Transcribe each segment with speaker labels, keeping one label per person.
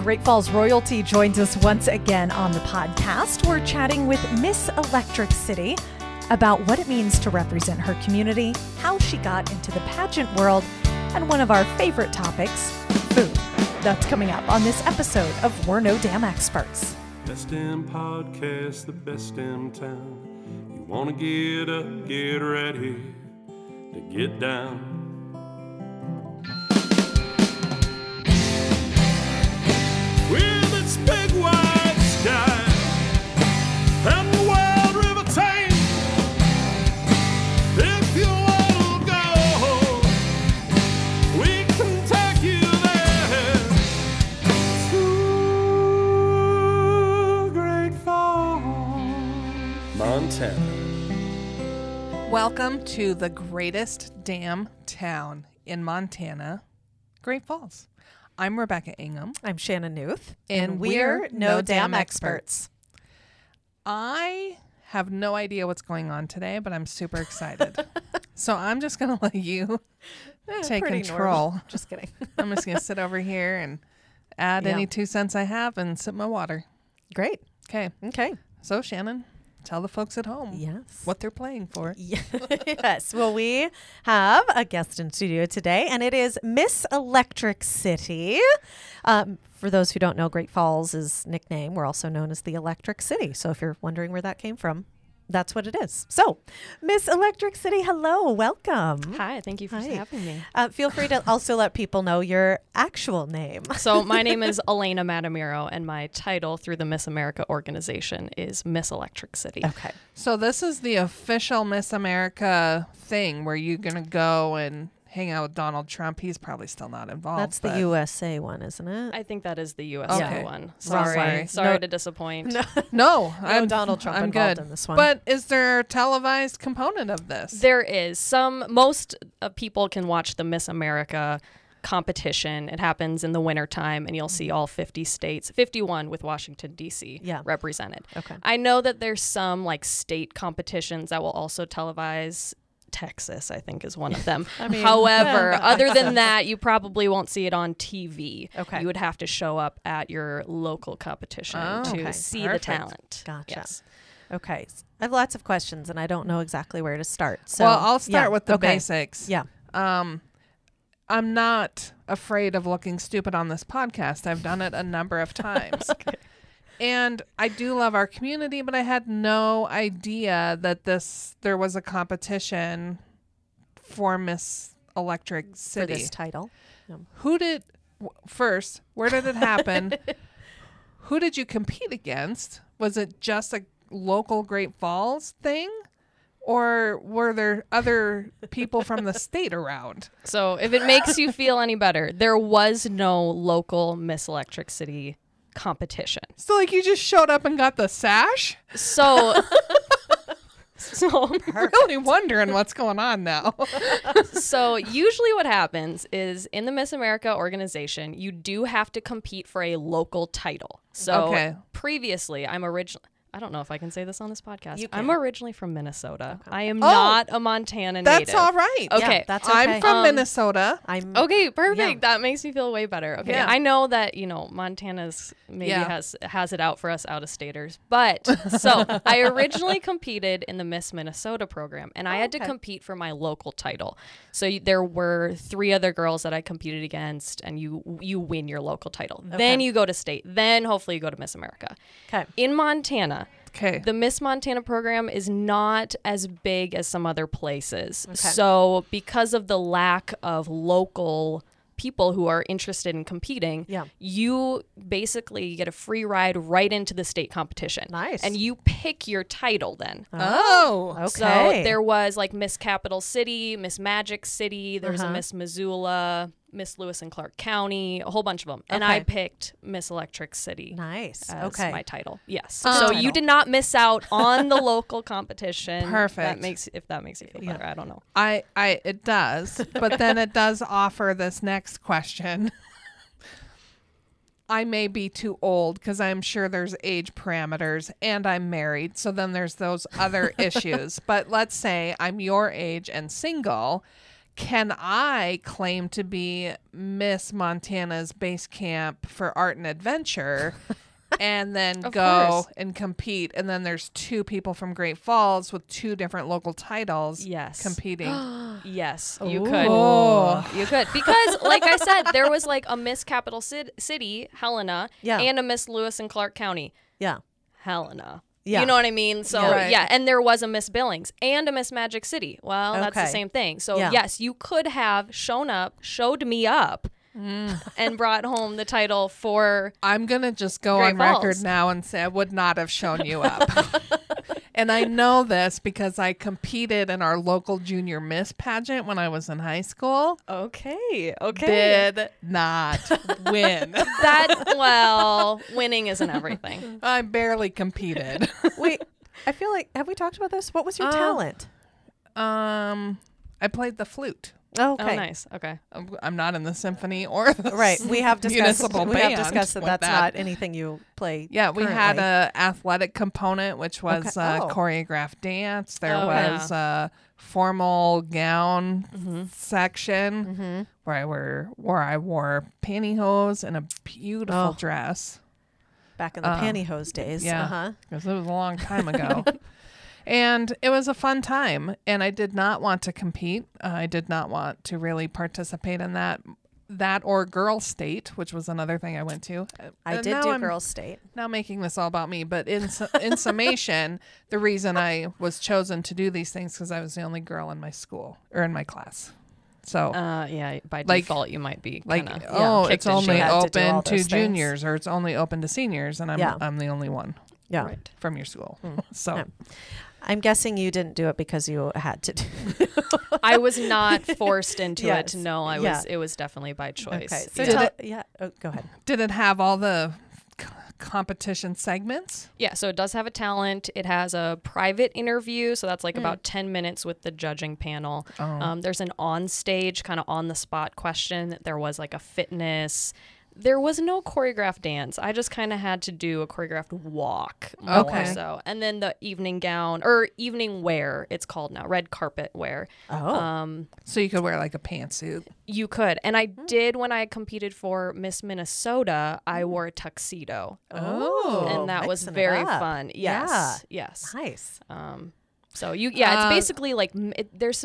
Speaker 1: Great Falls royalty joins us once again on the podcast. We're chatting with Miss Electric City about what it means to represent her community, how she got into the pageant world, and one of our favorite topics, food. That's coming up on this episode of We're No Damn Experts.
Speaker 2: Best damn podcast, the best damn town. You want to get up, get ready to get down. With its big wide sky and the wild river Thames, if you want to go, we can take you there to Great Falls, Montana.
Speaker 3: Welcome to the greatest damn town in Montana, Great Falls. I'm Rebecca Ingham.
Speaker 1: I'm Shannon Newth.
Speaker 3: And we're No Damn Experts. I have no idea what's going on today, but I'm super excited. So I'm just going to let you take control.
Speaker 1: Normal. Just kidding.
Speaker 3: I'm just going to sit over here and add any 2 cents I have and sip my water.
Speaker 1: Great.
Speaker 3: Okay.
Speaker 1: Okay.
Speaker 3: So Shannon, tell the folks at home what they're playing for.
Speaker 1: Yes. Well, we have a guest in studio today, and it is Miss Electric City. For those who don't know, Great Falls' nickname, we're also known as the Electric City. So if you're wondering where that came from, that's what it is. So, Miss Electric City, hello, welcome.
Speaker 4: Hi, thank you for having me.
Speaker 1: Feel free to also let people know your actual name.
Speaker 4: So my name is Elena Matamiro, and my title through the Miss America organization is Miss Electric City.
Speaker 1: Okay.
Speaker 3: So this is the official Miss America thing where you're going to go and hang out with Donald Trump. He's probably still not involved.
Speaker 1: That's the USA one, isn't it?
Speaker 4: I think that is the USA
Speaker 3: Okay.
Speaker 4: one.
Speaker 3: Sorry.
Speaker 4: Sorry to disappoint.
Speaker 3: No,
Speaker 1: I'm Donald Trump
Speaker 3: I'm
Speaker 1: involved
Speaker 3: good.
Speaker 1: in this one.
Speaker 3: But is there a televised component of this?
Speaker 4: There is. Most people can watch the Miss America competition. It happens in the wintertime, and you'll see all 50 states, 51 with Washington, D.C. represented.
Speaker 1: Okay.
Speaker 4: I know that there's some like state competitions that will also televise. Texas, I think, is one of them. However, other than that, you probably won't see it on TV.
Speaker 1: Okay.
Speaker 4: You would have to show up at your local competition to see the talent.
Speaker 1: Gotcha.
Speaker 4: Yes.
Speaker 1: Okay. I have lots of questions, and I don't know exactly where to start. So,
Speaker 3: well, I'll start with the
Speaker 1: okay.
Speaker 3: basics.
Speaker 1: Yeah.
Speaker 3: I'm not afraid of looking stupid on this podcast. I've done it a number of times. And I do love our community, but I had no idea that there was a competition for Miss Electric City.
Speaker 1: For this title.
Speaker 3: First, where did it happen? Who did you compete against? Was it just a local Great Falls thing? Or were there other people from the state around?
Speaker 4: So if it makes you feel any better, there was no local Miss Electric City competition.
Speaker 3: So like you just showed up and got the sash?
Speaker 4: So
Speaker 3: I'm really wondering what's going on now.
Speaker 4: So usually what happens is in the Miss America organization, you do have to compete for a local title. So previously, I don't know if I can say this on this podcast. I'm originally from Minnesota. Okay. I am not a Montana native.
Speaker 3: That's all right.
Speaker 4: Okay.
Speaker 1: Yeah, that's okay.
Speaker 3: I'm from Minnesota.
Speaker 4: Okay, perfect. Yeah. That makes me feel way better. Okay.
Speaker 3: Yeah.
Speaker 4: I know that, Montana's maybe has it out for us out-of-staters. But so I originally competed in the Miss Minnesota program, and I had to compete for my local title. So there were 3 other girls that I competed against, and you win your local title. Okay. Then you go to state. Then hopefully you go to Miss America.
Speaker 1: Okay.
Speaker 4: In Montana,
Speaker 3: Okay.
Speaker 4: the Miss Montana program is not as big as some other places.
Speaker 1: Okay.
Speaker 4: So because of the lack of local people who are interested in competing, you basically get a free ride right into the state competition.
Speaker 1: Nice.
Speaker 4: And you pick your title then.
Speaker 3: Oh.
Speaker 1: Okay.
Speaker 4: So there was like Miss Capital City, Miss Magic City, there's a Miss Missoula, Miss Lewis and Clark County, a whole bunch of them. And I picked Miss Electric City.
Speaker 1: Nice.
Speaker 4: As my title. Yes.
Speaker 1: So
Speaker 4: you did not miss out on the local competition.
Speaker 3: Perfect.
Speaker 4: If that makes you feel better. I don't know.
Speaker 3: It does. But then it does offer this next question. I may be too old because I'm sure there's age parameters and I'm married. So then there's those other issues. But let's say I'm your age and single. can I claim to be Miss Montana's base camp for art and adventure and then
Speaker 4: Of
Speaker 3: go
Speaker 4: course.
Speaker 3: and compete? And then there's 2 people from Great Falls with 2 different local titles
Speaker 4: Yes.
Speaker 3: competing.
Speaker 4: Yes, you
Speaker 1: Ooh.
Speaker 4: could.
Speaker 3: Oh.
Speaker 4: You could. Because, like I said, there was like a Miss Capital City, Helena,
Speaker 1: Yeah.
Speaker 4: and a Miss Lewis and Clark County,
Speaker 1: Yeah.
Speaker 4: Helena.
Speaker 1: Yeah.
Speaker 4: You know what I mean? So,
Speaker 3: Yeah. Right.
Speaker 4: yeah. And there was a Miss Billings and a Miss Magic City. Well, that's the
Speaker 1: Okay.
Speaker 4: same thing. So,
Speaker 1: Yeah.
Speaker 4: yes, you could have showed me up, and brought home the title for.
Speaker 3: I'm going to just go
Speaker 4: Great
Speaker 3: on record
Speaker 4: Falls.
Speaker 3: now and say I would not have shown you up. And I know this because I competed in our local junior Miss pageant when I was in high school.
Speaker 4: Okay. Okay.
Speaker 3: Did not win.
Speaker 4: Winning isn't everything.
Speaker 3: I barely competed.
Speaker 1: Wait, I feel like, have we talked about this? What was your
Speaker 3: Uh,
Speaker 1: talent?
Speaker 3: I played the flute.
Speaker 1: Oh, okay.
Speaker 4: Oh, nice. Okay.
Speaker 3: I'm not in the symphony or the
Speaker 1: Right. We have discussed,
Speaker 3: municipal
Speaker 1: we have
Speaker 3: band
Speaker 1: discussed that
Speaker 3: with
Speaker 1: that's
Speaker 3: that.
Speaker 1: not anything you play.
Speaker 3: Yeah, we had
Speaker 1: currently.
Speaker 3: a athletic component, which was
Speaker 1: Okay. Oh.
Speaker 3: choreographed dance. There
Speaker 4: Oh,
Speaker 3: was a formal gown
Speaker 1: Mm-hmm.
Speaker 3: section where I wore pantyhose and a beautiful
Speaker 1: Oh.
Speaker 3: dress.
Speaker 1: back in the pantyhose days.
Speaker 3: Yeah,
Speaker 1: Uh-huh.
Speaker 3: because it was a long time ago. And it was a fun time, and I did not want to compete. I did not want to really participate in that or Girls State, which was another thing I went to.
Speaker 1: I
Speaker 3: And
Speaker 1: did
Speaker 3: now
Speaker 1: do
Speaker 3: I'm
Speaker 1: Girls State.
Speaker 3: Now making this all about me, but in summation, the reason I was chosen to do these things because I was the only girl in my school or in my class. So
Speaker 4: Yeah, by
Speaker 3: Like-
Speaker 4: default, you might be
Speaker 3: like,
Speaker 4: kind of.
Speaker 3: oh,
Speaker 4: kicked
Speaker 3: it's
Speaker 4: in
Speaker 3: only
Speaker 4: shape.
Speaker 1: had to do all
Speaker 3: open to
Speaker 1: those things.
Speaker 3: juniors or it's only open to seniors, and
Speaker 1: Yeah.
Speaker 3: I'm the only one
Speaker 1: Yeah.
Speaker 4: Right.
Speaker 3: from your school. So
Speaker 1: Yeah. I'm guessing you didn't do it because you had to do
Speaker 4: I was not forced into
Speaker 1: Yes.
Speaker 4: it. No,
Speaker 1: Yeah.
Speaker 4: it was definitely by choice.
Speaker 1: Okay. So
Speaker 4: Yeah.
Speaker 1: go ahead.
Speaker 3: did it have all the competition segments?
Speaker 4: Yeah, so it does have a talent. It has a private interview, so that's like about 10 minutes with the judging panel. There's an on-stage, kind of on-the-spot question. There was like a fitness. There was no choreographed dance. I just kind of had to do a choreographed walk. More
Speaker 3: Okay.
Speaker 4: So, and then the evening gown or evening wear, it's called now, red carpet wear.
Speaker 1: Oh.
Speaker 3: So you could wear like a pantsuit.
Speaker 4: You could. And I did when I competed for Miss Minnesota, I wore a tuxedo.
Speaker 3: Oh.
Speaker 4: And that was
Speaker 1: mixing it
Speaker 4: very
Speaker 1: up.
Speaker 4: fun. Yes. Yes.
Speaker 1: Nice.
Speaker 4: So it's basically like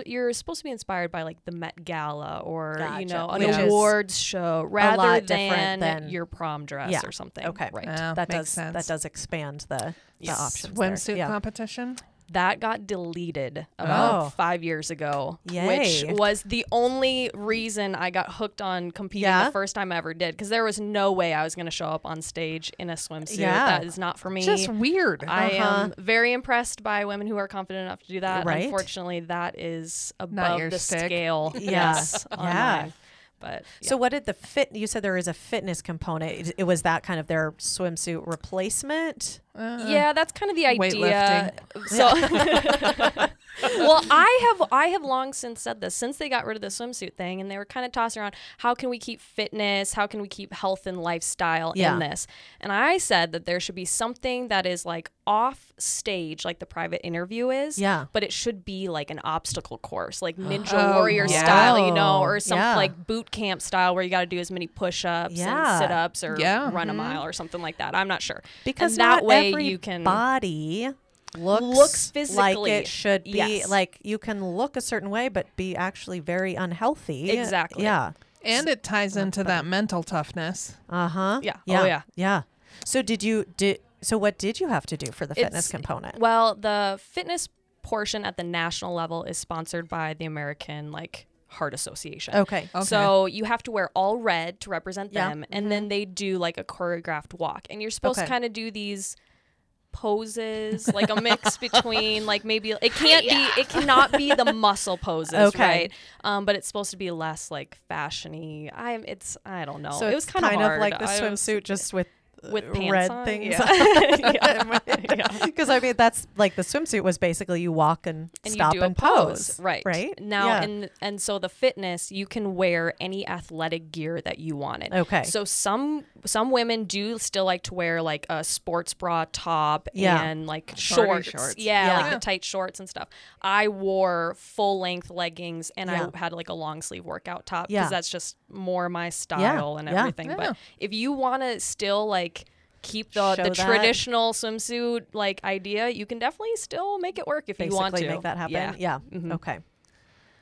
Speaker 4: you're supposed to be inspired by like the Met Gala or
Speaker 1: Gotcha.
Speaker 4: an
Speaker 1: Which is
Speaker 4: awards show rather
Speaker 1: lot different
Speaker 4: than
Speaker 1: than-
Speaker 4: your prom dress
Speaker 1: Yeah.
Speaker 4: or something.
Speaker 1: Okay.
Speaker 4: Right.
Speaker 3: Yeah,
Speaker 1: That
Speaker 3: makes sense.
Speaker 1: expand the
Speaker 4: Yes.
Speaker 1: options. there.
Speaker 3: Swimsuit
Speaker 1: Yeah.
Speaker 3: competition.
Speaker 4: That got deleted about
Speaker 1: Oh.
Speaker 4: 5 years ago,
Speaker 1: Yay.
Speaker 4: which was the only reason I got hooked on competing
Speaker 1: Yeah?
Speaker 4: the first time I ever did, because there was no way I was going to show up on stage in a swimsuit.
Speaker 1: Yeah.
Speaker 4: That is not for me.
Speaker 3: Just weird.
Speaker 4: I am very impressed by women who are confident enough to do that.
Speaker 1: Right.
Speaker 4: Unfortunately, that is
Speaker 3: Not
Speaker 4: above
Speaker 3: your
Speaker 4: the
Speaker 3: stick.
Speaker 4: scale.
Speaker 1: Yeah.
Speaker 4: Yes, on
Speaker 1: Yeah.
Speaker 4: mine. But
Speaker 1: So what did you said there is a fitness component. It was that kind of their swimsuit replacement?
Speaker 4: yeah, that's kind of the idea.
Speaker 3: Weightlifting.
Speaker 4: So, well, I have long since said this, since they got rid of the swimsuit thing, and they were kind of tossing around, how can we keep fitness? How can we keep health and lifestyle
Speaker 1: Yeah.
Speaker 4: in this? And I said that there should be something that is like off stage, like the private interview is.
Speaker 1: Yeah.
Speaker 4: But it should be like an obstacle course, like Ninja
Speaker 3: Oh,
Speaker 4: Warrior
Speaker 3: yeah.
Speaker 4: style, or some
Speaker 1: Yeah.
Speaker 4: like boot camp style where you got to do as many push-ups
Speaker 1: Yeah.
Speaker 4: and sit-ups or
Speaker 3: Yeah.
Speaker 4: run a mile or something like that. I'm not sure.
Speaker 1: Because
Speaker 4: and that
Speaker 1: not
Speaker 4: way
Speaker 1: every
Speaker 4: you can
Speaker 1: body looks
Speaker 4: Looks
Speaker 1: like
Speaker 4: physically.
Speaker 1: it should be.
Speaker 4: Yes.
Speaker 1: Like you can look a certain way but be actually very unhealthy.
Speaker 4: Exactly.
Speaker 1: Yeah.
Speaker 3: And it ties into that mental toughness.
Speaker 1: Uh-huh.
Speaker 4: Yeah.
Speaker 1: Yeah.
Speaker 4: Oh, yeah.
Speaker 1: Yeah. So so what did you have to do for the fitness
Speaker 4: It's-
Speaker 1: component?
Speaker 4: Well, the fitness portion at the national level is sponsored by the American Heart Association.
Speaker 1: Okay.
Speaker 4: So you have to wear all red to represent
Speaker 1: Yeah.
Speaker 4: them, and then they do like a choreographed walk, and you're supposed
Speaker 1: Okay.
Speaker 4: to kind of do these poses, like a mix between like maybe it cannot be the muscle poses,
Speaker 1: Okay.
Speaker 4: right? But it's supposed to be less like fashiony. I don't know.
Speaker 1: So
Speaker 4: it was
Speaker 1: it's
Speaker 4: kind of
Speaker 1: of
Speaker 4: hard.
Speaker 1: like the
Speaker 4: I was-
Speaker 1: swimsuit just with
Speaker 4: with pants
Speaker 1: red
Speaker 4: on.
Speaker 1: things.
Speaker 4: Yeah.
Speaker 1: Because I mean, that's like the swimsuit was basically you walk and stop
Speaker 4: you do
Speaker 1: and
Speaker 4: a
Speaker 1: pose.
Speaker 4: Right.
Speaker 1: Right.
Speaker 4: Now,
Speaker 1: Yeah.
Speaker 4: and so the fitness, you can wear any athletic gear that you wanted.
Speaker 1: Okay.
Speaker 4: So some women do still like to wear like a sports bra top
Speaker 1: Yeah.
Speaker 4: and like
Speaker 3: Shorty
Speaker 4: shorts.
Speaker 3: shorts.
Speaker 4: Yeah,
Speaker 1: Yeah.
Speaker 4: like the tight shorts and stuff. I wore full length leggings and
Speaker 1: Yeah.
Speaker 4: I had like a long sleeve workout top
Speaker 1: Yeah.
Speaker 4: because that's just more my style and
Speaker 1: Yeah.
Speaker 4: everything.
Speaker 3: Yeah.
Speaker 4: But if you want to still like keep the
Speaker 1: Show that.
Speaker 4: traditional swimsuit like idea, you can definitely still make it work if you want to
Speaker 1: make that happen. Yeah.
Speaker 4: Mhm.
Speaker 1: Okay.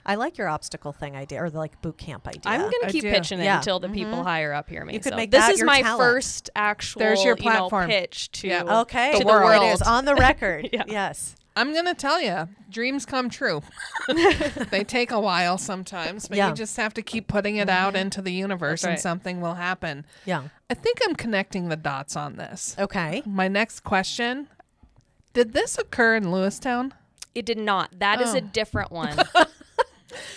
Speaker 1: I like your obstacle thing idea, or the like boot camp idea.
Speaker 4: I'm gonna
Speaker 3: I
Speaker 4: keep
Speaker 3: do.
Speaker 4: pitching it
Speaker 1: Yeah.
Speaker 4: until the people higher up hear me.
Speaker 1: You could
Speaker 4: So
Speaker 1: make
Speaker 4: this
Speaker 1: that
Speaker 4: is
Speaker 1: your
Speaker 4: my
Speaker 1: talent.
Speaker 4: first actual
Speaker 3: There's your platform.
Speaker 4: pitch to
Speaker 3: Yeah.
Speaker 1: Okay.
Speaker 4: to
Speaker 3: The
Speaker 4: the
Speaker 3: world.
Speaker 1: It
Speaker 4: world.
Speaker 1: is on the record.
Speaker 4: Yeah.
Speaker 1: Yes.
Speaker 3: I'm going to tell you, dreams come true. They take a while sometimes, but
Speaker 1: Yeah.
Speaker 3: you just have to keep putting it out into the universe
Speaker 4: That's
Speaker 3: and
Speaker 4: right.
Speaker 3: something will happen.
Speaker 1: Yeah.
Speaker 3: I think I'm connecting the dots on this.
Speaker 1: Okay.
Speaker 3: My next question, did this occur in Lewistown?
Speaker 4: It did not. That is
Speaker 3: Oh.
Speaker 4: a different one.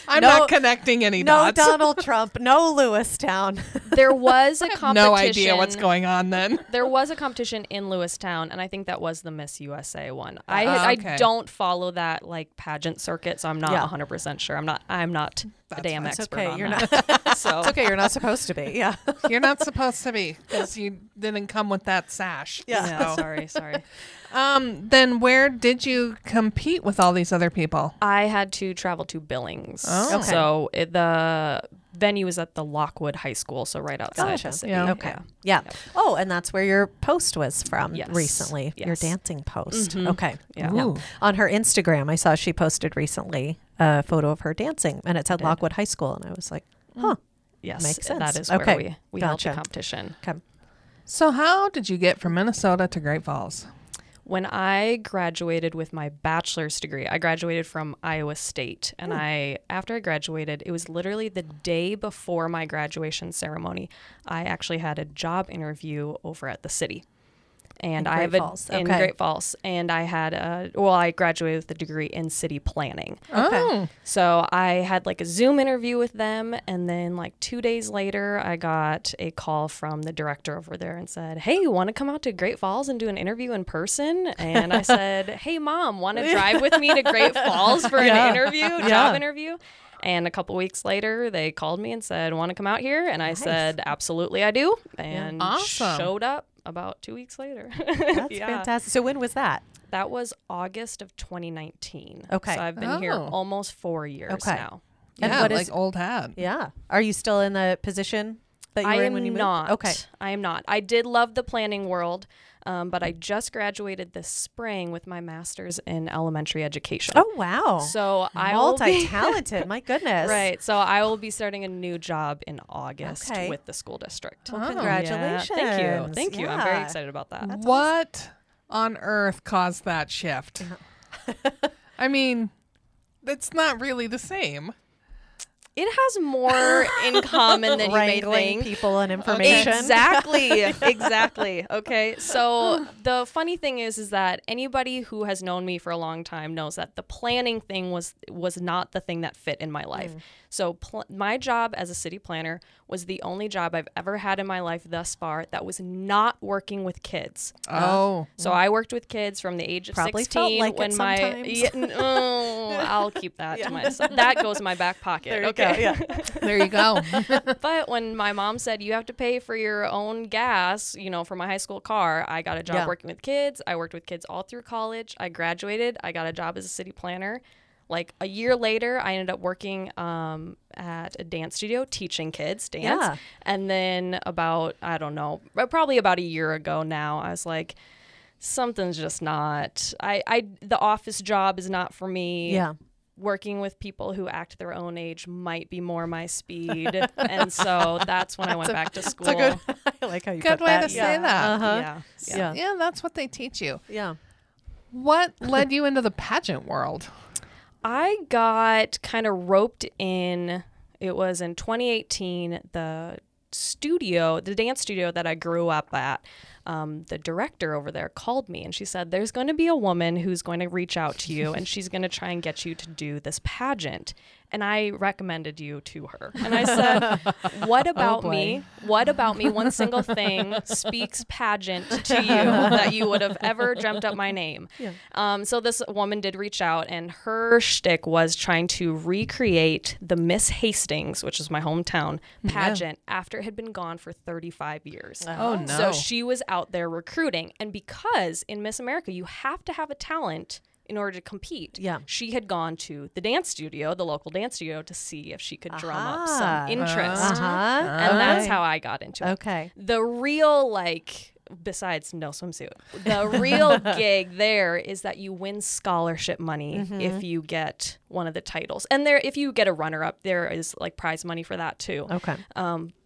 Speaker 3: I'm
Speaker 1: No-
Speaker 3: not connecting any
Speaker 1: No
Speaker 3: dots.
Speaker 1: Donald Trump. No Lewistown.
Speaker 4: There was a competition.
Speaker 3: No idea what's going on then.
Speaker 4: There was a competition in Lewistown, and I think that was the Miss USA one. I
Speaker 3: okay.
Speaker 4: I don't follow that like pageant circuit, so I'm not
Speaker 1: Yeah.
Speaker 4: 100% sure. I'm not a damn
Speaker 3: fine.
Speaker 1: It's
Speaker 4: expert
Speaker 1: okay.
Speaker 4: on
Speaker 1: You're
Speaker 4: that. So
Speaker 1: It's okay. You're not supposed to be. Yeah.
Speaker 3: You're not supposed to be because you didn't come with that sash.
Speaker 1: Yeah.
Speaker 4: yeah,
Speaker 3: So,
Speaker 4: sorry.
Speaker 3: then where did you compete with all these other people?
Speaker 4: I had to travel to Billings.
Speaker 3: Oh.
Speaker 1: Okay.
Speaker 4: So the venue was at the Lockwood High School, so right outside
Speaker 1: Gotcha.
Speaker 4: the city.
Speaker 3: Yeah.
Speaker 1: Okay. Yeah. Oh, and that's where your post was from
Speaker 4: Yes.
Speaker 1: recently. Your
Speaker 4: Yes.
Speaker 1: dancing post.
Speaker 4: Mhm.
Speaker 1: Okay.
Speaker 4: Yeah.
Speaker 3: Ooh.
Speaker 1: On her Instagram, I saw she posted recently a photo of her dancing, and it said
Speaker 4: did.
Speaker 1: Lockwood High School, and I was like, huh.
Speaker 4: Yes,
Speaker 1: Makes sense.
Speaker 4: that is
Speaker 1: Okay.
Speaker 4: where we held
Speaker 1: Gotcha.
Speaker 4: the competition.
Speaker 1: Okay.
Speaker 3: So how did you get from Minnesota to Great Falls?
Speaker 4: When I graduated with my bachelor's degree, I graduated from Iowa State. And after I graduated, it was literally the day before my graduation ceremony. I actually had a job interview over at the city. And
Speaker 1: In
Speaker 4: I
Speaker 1: Great
Speaker 4: have
Speaker 1: Falls.
Speaker 4: in
Speaker 1: Okay.
Speaker 4: Great Falls. And I had I graduated with a degree in city planning.
Speaker 1: Okay.
Speaker 3: Oh,
Speaker 4: So I had like a Zoom interview with them, and then like 2 days later, I got a call from the director over there and said, "Hey, you want to come out to Great Falls and do an interview in person?" And I said, "Hey, Mom, want to drive with me to Great Falls for
Speaker 1: Yeah.
Speaker 4: an interview,
Speaker 1: Yeah.
Speaker 4: job interview?" And a couple weeks later, they called me and said, "Want to come out here?" And I said, "Absolutely, I do." And
Speaker 3: Awesome.
Speaker 4: showed up about 2 weeks later.
Speaker 1: That's
Speaker 4: Yeah.
Speaker 1: fantastic. So when was that?
Speaker 4: That was August of 2019.
Speaker 1: Okay.
Speaker 4: So I've been here
Speaker 3: Oh.
Speaker 4: almost 4 years
Speaker 1: Okay.
Speaker 4: now.
Speaker 1: And
Speaker 3: yeah,
Speaker 1: what
Speaker 3: like
Speaker 1: is-
Speaker 3: old hat.
Speaker 1: Yeah. Are you still in the position that you
Speaker 4: I
Speaker 1: were in
Speaker 4: am
Speaker 1: when you moved?
Speaker 4: not.
Speaker 1: Okay.
Speaker 4: I am not. I did love the planning world, but I just graduated this spring with my master's in elementary education.
Speaker 1: Oh, wow.
Speaker 4: So I will be
Speaker 1: Multi-talented. My goodness.
Speaker 4: right. So I will be starting a new job in August
Speaker 1: Okay.
Speaker 4: with the school district.
Speaker 1: Well,
Speaker 3: Oh.
Speaker 1: congratulations.
Speaker 4: Yeah, thank you. Thank you. I'm very
Speaker 1: Yeah.
Speaker 4: excited about that.
Speaker 3: What on earth caused that shift? I mean, it's not really the same.
Speaker 4: It has more in common than you may
Speaker 1: Wrangling
Speaker 4: think.
Speaker 1: people and information.
Speaker 4: Exactly. Okay. So the funny thing is that anybody who has known me for a long time knows that the planning thing was not the thing that fit in my life. So my job as a city planner was the only job I've ever had in my life thus far that was not working with kids.
Speaker 3: Oh,
Speaker 4: So I worked with kids from the age of
Speaker 1: Probably
Speaker 4: 16
Speaker 1: felt like it
Speaker 4: when my
Speaker 1: sometimes.
Speaker 4: I'll keep that to myself. That goes in my back pocket.
Speaker 1: There you
Speaker 4: Okay.
Speaker 1: go. Yeah.
Speaker 3: there you go.
Speaker 4: But when my mom said you have to pay for your own gas, for my high school car, I got a job
Speaker 1: Yeah.
Speaker 4: working with kids. I worked with kids all through college. I graduated. I got a job as a city planner. Like a year later, I ended up working at a dance studio teaching kids dance.
Speaker 1: Yeah.
Speaker 4: And then probably about a year ago now, I was like, something's just not. The office job is not for me.
Speaker 1: Yeah.
Speaker 4: Working with people who act their own age might be more my speed. And so that's when I went back to school.
Speaker 1: It's a good. I like how you
Speaker 3: Good
Speaker 1: put
Speaker 3: way
Speaker 1: that.
Speaker 3: to say that.
Speaker 1: Uh-huh.
Speaker 4: Yeah.
Speaker 1: Yeah.
Speaker 3: Yeah, that's what they teach you.
Speaker 1: Yeah.
Speaker 3: What led you into the pageant world?
Speaker 4: I got kind of roped in. It was in 2018. The dance studio that I grew up at the director over there called me and she said, there's going to be a woman who's going to reach out to you and she's going to try and get you to do this pageant. And I recommended you to her. And I said, what about me? What about me? One single thing speaks pageant to you that you would have ever dreamt up my name. Yeah. So this woman did reach out, and her shtick was trying to recreate the Miss Hastings, which is my hometown, pageant after it had been gone for 35 years.
Speaker 3: Oh, no.
Speaker 4: So she was out there recruiting. And because in Miss America, you have to have a talent in order to compete.
Speaker 1: Yeah.
Speaker 4: She had gone to the dance studio, the local dance studio, to see if she could drum up some interest. And that's how I got into it.
Speaker 1: Okay.
Speaker 4: The real, like, besides no swimsuit, the real gig there is that you win scholarship money if you get one of the titles. And there, if you get a runner-up, there is like prize money for that too.
Speaker 1: Okay.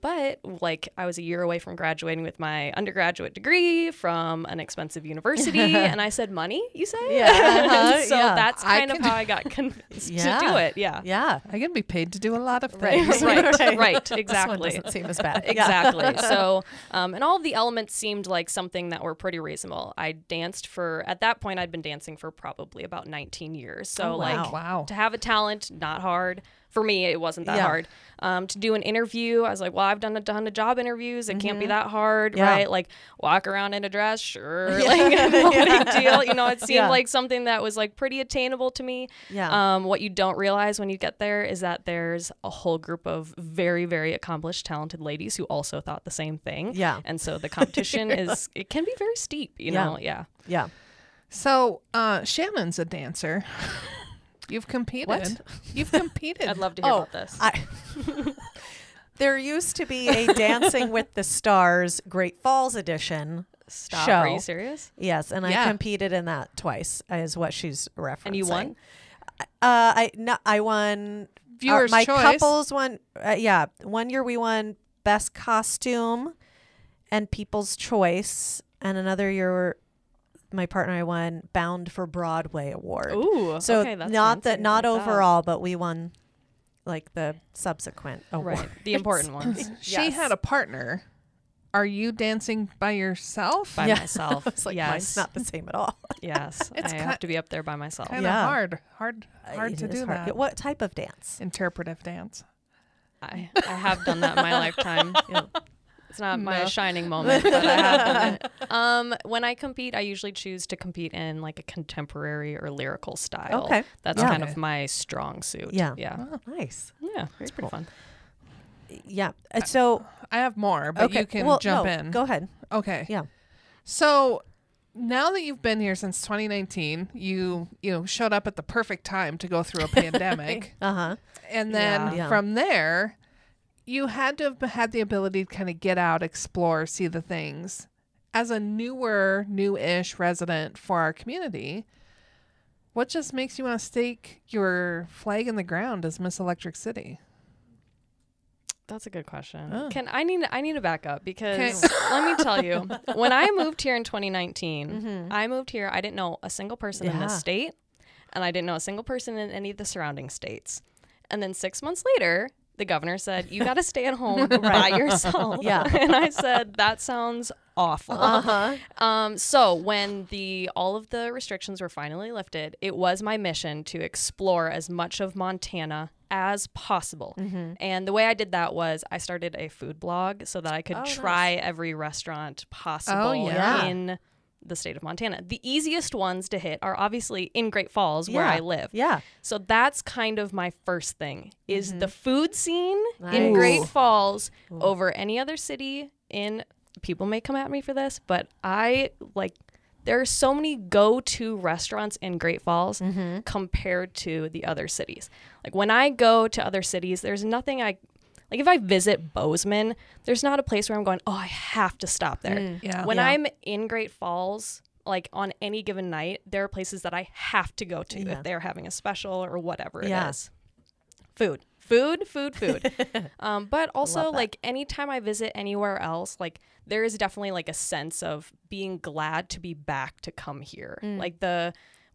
Speaker 4: But like I was a year away from graduating with my undergraduate degree from an expensive university, and I said, "Money, you say?"
Speaker 1: Yeah.
Speaker 4: So that's kind of how I got convinced to do it. Yeah.
Speaker 1: Yeah.
Speaker 3: I can be paid to do a lot of things.
Speaker 4: Right.
Speaker 1: This
Speaker 4: Exactly.
Speaker 1: one doesn't seem as bad.
Speaker 4: Exactly. So, and all of the elements seemed like something that were pretty reasonable. I danced at that point, I'd been dancing for probably about 19 years. So,
Speaker 3: Wow.
Speaker 4: to have a talent, not hard. For me, it wasn't that hard. To do an interview, I was like, well, I've done a ton of job interviews. It can't be that hard, right? Like, walk around in a dress, sure. Like, no big deal. You know, it seemed like something that was like pretty attainable to me.
Speaker 1: Yeah.
Speaker 4: What you don't realize when you get there is that there's a whole group of very, very accomplished, talented ladies who also thought the same thing.
Speaker 1: Yeah.
Speaker 4: And so the competition it can be very steep, you know? Yeah.
Speaker 1: Yeah.
Speaker 3: So Shannon's a dancer. You've competed.
Speaker 1: What?
Speaker 3: You've competed.
Speaker 4: I'd love to hear about this.
Speaker 1: There used to be a Dancing with the Stars Great Falls edition
Speaker 4: Stop.
Speaker 1: show.
Speaker 4: Are you serious?
Speaker 1: Yes, and I competed in that twice, is what she's referencing.
Speaker 4: And you won?
Speaker 1: I won.
Speaker 3: Viewer's
Speaker 1: my
Speaker 3: choice.
Speaker 1: couples won. 1 year we won Best Costume and People's Choice, and another year my partner and I won Bound for Broadway award.
Speaker 4: Ooh,
Speaker 1: so
Speaker 4: okay, that's
Speaker 1: not
Speaker 4: fancy.
Speaker 1: not
Speaker 4: I like that.
Speaker 1: overall, but we won like the subsequent award.
Speaker 4: Right. The important ones.
Speaker 3: She had a partner. Are you dancing by yourself?
Speaker 4: By myself.
Speaker 1: It's like mine's not the same at all.
Speaker 4: Yes.
Speaker 3: It's
Speaker 4: I have to be up there by myself.
Speaker 3: Kind of hard
Speaker 1: It
Speaker 3: to
Speaker 1: is
Speaker 3: do
Speaker 1: hard.
Speaker 3: that.
Speaker 1: What type of dance?
Speaker 3: Interpretive dance.
Speaker 4: I have done that in my lifetime. It's not my shining moment, but I have done it. When I compete, I usually choose to compete in like a contemporary or lyrical style.
Speaker 1: Okay.
Speaker 4: That's kind of my strong suit.
Speaker 1: Yeah.
Speaker 4: Yeah.
Speaker 1: Oh, nice.
Speaker 4: Yeah. It's pretty fun.
Speaker 1: Yeah. So
Speaker 3: I have more, but you can jump in.
Speaker 1: Go ahead.
Speaker 3: Okay.
Speaker 1: Yeah.
Speaker 3: So now that you've been here since 2019, you showed up at the perfect time to go through a pandemic. And then from there, you had to have had the ability to kind of get out, explore, see the things. As a new-ish resident for our community, what just makes you want to stake your flag in the ground as Miss Electric City?
Speaker 4: That's a good question.
Speaker 3: Oh.
Speaker 4: I need to back up because let me tell you, when I moved here in 2019, I moved here. I didn't know a single person in this state, and I didn't know a single person in any of the surrounding states. And then 6 months later, the governor said, "You got to stay at home by yourself."
Speaker 1: Yeah.
Speaker 4: And I said, "That sounds awful." So when all of the restrictions were finally lifted, it was my mission to explore as much of Montana as possible. And the way I did that was I started a food blog so that I could try every restaurant possible in the state of Montana. The easiest ones to hit are obviously in Great Falls where I live.
Speaker 1: Yeah.
Speaker 4: So that's kind of my first thing is the food scene in Great Falls over any other city people may come at me for this, but there are so many go-to restaurants in Great Falls compared to the other cities. Like when I go to other cities, there's nothing like if I visit Bozeman, there's not a place where I'm going, oh, I have to stop there. When I'm in Great Falls, like on any given night, there are places that I have to go to if they're having a special or whatever it is. Food. But also like anytime I visit anywhere else, like there is definitely like a sense of being glad to be back to come here. Like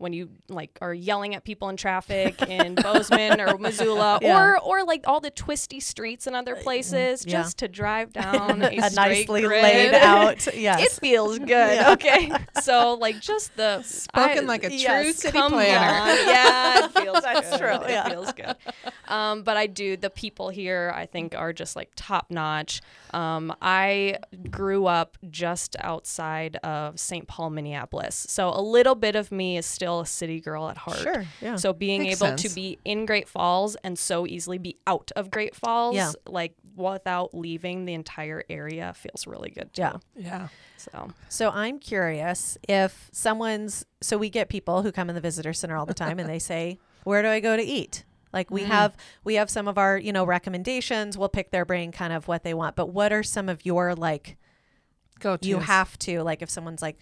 Speaker 4: when you like are yelling at people in traffic in Bozeman or Missoula,
Speaker 1: Yeah.
Speaker 4: or like all the twisty streets in other places,
Speaker 1: Yeah.
Speaker 4: just to drive down a
Speaker 1: A
Speaker 4: straight
Speaker 1: nicely
Speaker 4: grid.
Speaker 1: laid out. Yes.
Speaker 4: It feels good.
Speaker 1: Yeah.
Speaker 4: Okay. So like just the
Speaker 3: Spoken like a true
Speaker 4: yes,
Speaker 3: city
Speaker 4: come
Speaker 3: planner.
Speaker 4: on. Yeah, it feels
Speaker 1: That's
Speaker 4: good.
Speaker 1: true, yeah.
Speaker 4: It feels good. But I do, the people here I think are just like top notch. I grew up just outside of St. Paul, Minneapolis. So a little bit of me is still a city girl at heart.
Speaker 1: Sure, yeah.
Speaker 4: So being
Speaker 3: Makes
Speaker 4: able
Speaker 3: sense.
Speaker 4: to be in Great Falls and so easily be out of Great Falls,
Speaker 1: Yeah.
Speaker 4: like without leaving the entire area feels really good too.
Speaker 1: Yeah.
Speaker 3: Yeah.
Speaker 1: So I'm curious if so we get people who come in the visitor center all the time and they say, where do I go to eat? Like we have some of our, recommendations. We'll pick their brain kind of what they want. But what are some of your like,
Speaker 3: Go-tos.
Speaker 1: you have to, like if someone's like,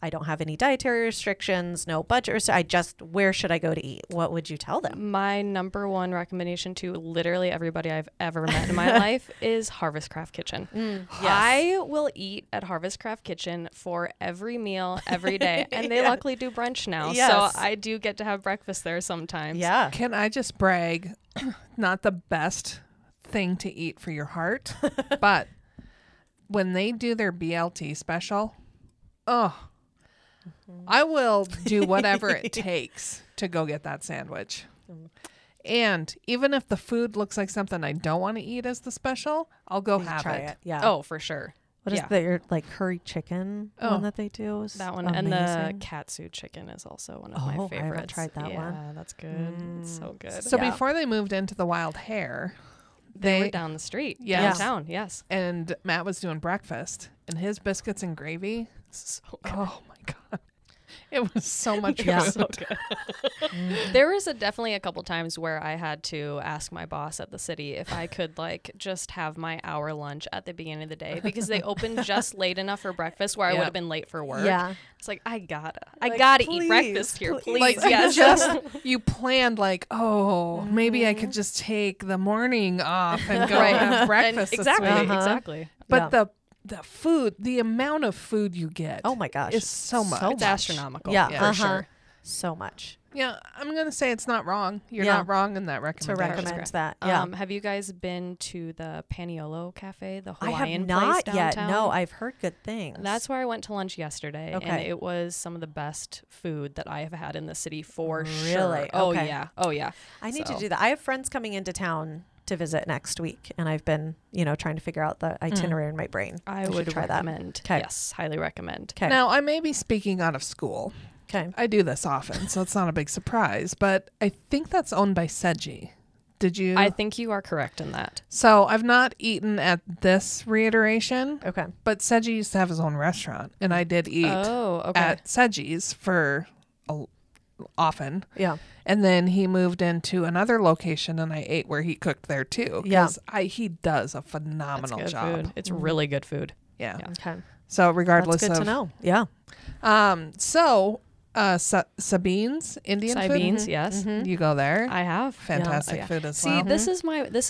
Speaker 1: I don't have any dietary restrictions, no budget, where should I go to eat? What would you tell them?
Speaker 4: My number one recommendation to literally everybody I've ever met in my life is Harvest Craft Kitchen. I will eat at Harvest Craft Kitchen for every meal, every day. And they luckily do brunch now.
Speaker 1: Yes.
Speaker 4: So I do get to have breakfast there sometimes.
Speaker 1: Yeah.
Speaker 3: Can I just brag? Not the best thing to eat for your heart, but when they do their BLT special, I will do whatever it takes to go get that sandwich. And even if the food looks like something I don't want to eat as the special, I'll go have
Speaker 1: Try
Speaker 3: it.
Speaker 1: it. Yeah.
Speaker 4: Oh, for sure.
Speaker 1: What is
Speaker 4: yeah.
Speaker 1: their like curry chicken one that they do? Is
Speaker 4: That one and the
Speaker 1: amazing.
Speaker 4: katsu chicken is also one of
Speaker 1: Oh,
Speaker 4: my
Speaker 1: I haven't
Speaker 4: favorites.
Speaker 1: tried that one.
Speaker 4: Yeah, that's good. It's so good.
Speaker 3: So
Speaker 1: Yeah.
Speaker 3: before they moved into the Wild Hare,
Speaker 4: they were down the street,
Speaker 3: Yes.
Speaker 4: downtown. Yes.
Speaker 3: and Matt was doing breakfast, and his biscuits and gravy.
Speaker 4: So good.
Speaker 3: Oh my God. It was so much
Speaker 1: Yeah.
Speaker 3: food.
Speaker 4: So good. There was definitely a couple times where I had to ask my boss at the city if I could like just have my hour lunch at the beginning of the day because they opened just late enough for breakfast where I
Speaker 3: Yeah.
Speaker 4: would have been late for work.
Speaker 1: Yeah.
Speaker 4: It's like I
Speaker 1: Like,
Speaker 4: gotta
Speaker 1: please,
Speaker 4: eat breakfast here,
Speaker 1: please.
Speaker 4: please.
Speaker 3: Like
Speaker 4: yes.
Speaker 3: you planned like, maybe I could just take the morning off and go
Speaker 4: Right.
Speaker 3: have
Speaker 4: And
Speaker 3: breakfast this
Speaker 4: exactly,
Speaker 3: week.
Speaker 4: exactly.
Speaker 3: But
Speaker 1: Yeah.
Speaker 3: the food, the amount of food you get,
Speaker 1: Oh my gosh.
Speaker 3: is so much.
Speaker 1: So
Speaker 4: It's
Speaker 1: much.
Speaker 4: astronomical.
Speaker 1: Yeah.
Speaker 3: Yeah.
Speaker 4: for
Speaker 1: uh-huh.
Speaker 4: sure.
Speaker 1: So much
Speaker 3: Yeah, I'm gonna say it's not wrong. You're
Speaker 1: Yeah.
Speaker 3: not wrong in that
Speaker 1: to
Speaker 3: recommendation.
Speaker 1: recommend that. Yeah.
Speaker 4: Have you guys been to the Paniolo Cafe, the
Speaker 1: I
Speaker 4: Hawaiian
Speaker 1: have not
Speaker 4: place
Speaker 1: yet.
Speaker 4: downtown?
Speaker 1: No, I've heard good things.
Speaker 4: That's where I went to lunch yesterday, and
Speaker 1: Okay.
Speaker 4: it was some of the best food that I have had in the city for
Speaker 1: Really?
Speaker 4: sure. Oh
Speaker 1: Okay.
Speaker 4: yeah, oh yeah.
Speaker 1: I need to
Speaker 4: So-
Speaker 1: do that. I have friends coming into town to visit next week, and I've been, trying to figure out the itinerary in my brain.
Speaker 4: I
Speaker 1: should
Speaker 4: would
Speaker 1: try that.
Speaker 4: recommend.
Speaker 1: 'Kay.
Speaker 4: Yes, highly recommend.
Speaker 1: Okay.
Speaker 3: Now I may be speaking out of school.
Speaker 1: Okay.
Speaker 3: I do this often, so it's not a big surprise. But I think that's owned by Seji. Did you?
Speaker 4: I think you are correct in that.
Speaker 3: So I've not eaten at this reiteration,
Speaker 1: Okay.
Speaker 3: but Seji used to have his own restaurant, and I did eat
Speaker 4: Oh, okay.
Speaker 3: at Seji's for often.
Speaker 1: Yeah.
Speaker 3: And then he moved into another location, and I ate where he cooked there too.
Speaker 1: Yeah.
Speaker 3: Because he does a
Speaker 4: That's
Speaker 3: phenomenal
Speaker 4: good
Speaker 3: job.
Speaker 4: food. It's really good food.
Speaker 3: Yeah.
Speaker 4: Yeah.
Speaker 1: Okay.
Speaker 3: So regardless
Speaker 1: That's good
Speaker 3: of
Speaker 1: to know. Yeah.
Speaker 3: Sabine's Indian
Speaker 4: Sabine's,
Speaker 3: food.
Speaker 4: yes.
Speaker 3: You go there.
Speaker 4: I have.
Speaker 3: Fantastic
Speaker 4: Oh, yeah.
Speaker 3: food as
Speaker 4: See,
Speaker 3: well.
Speaker 4: this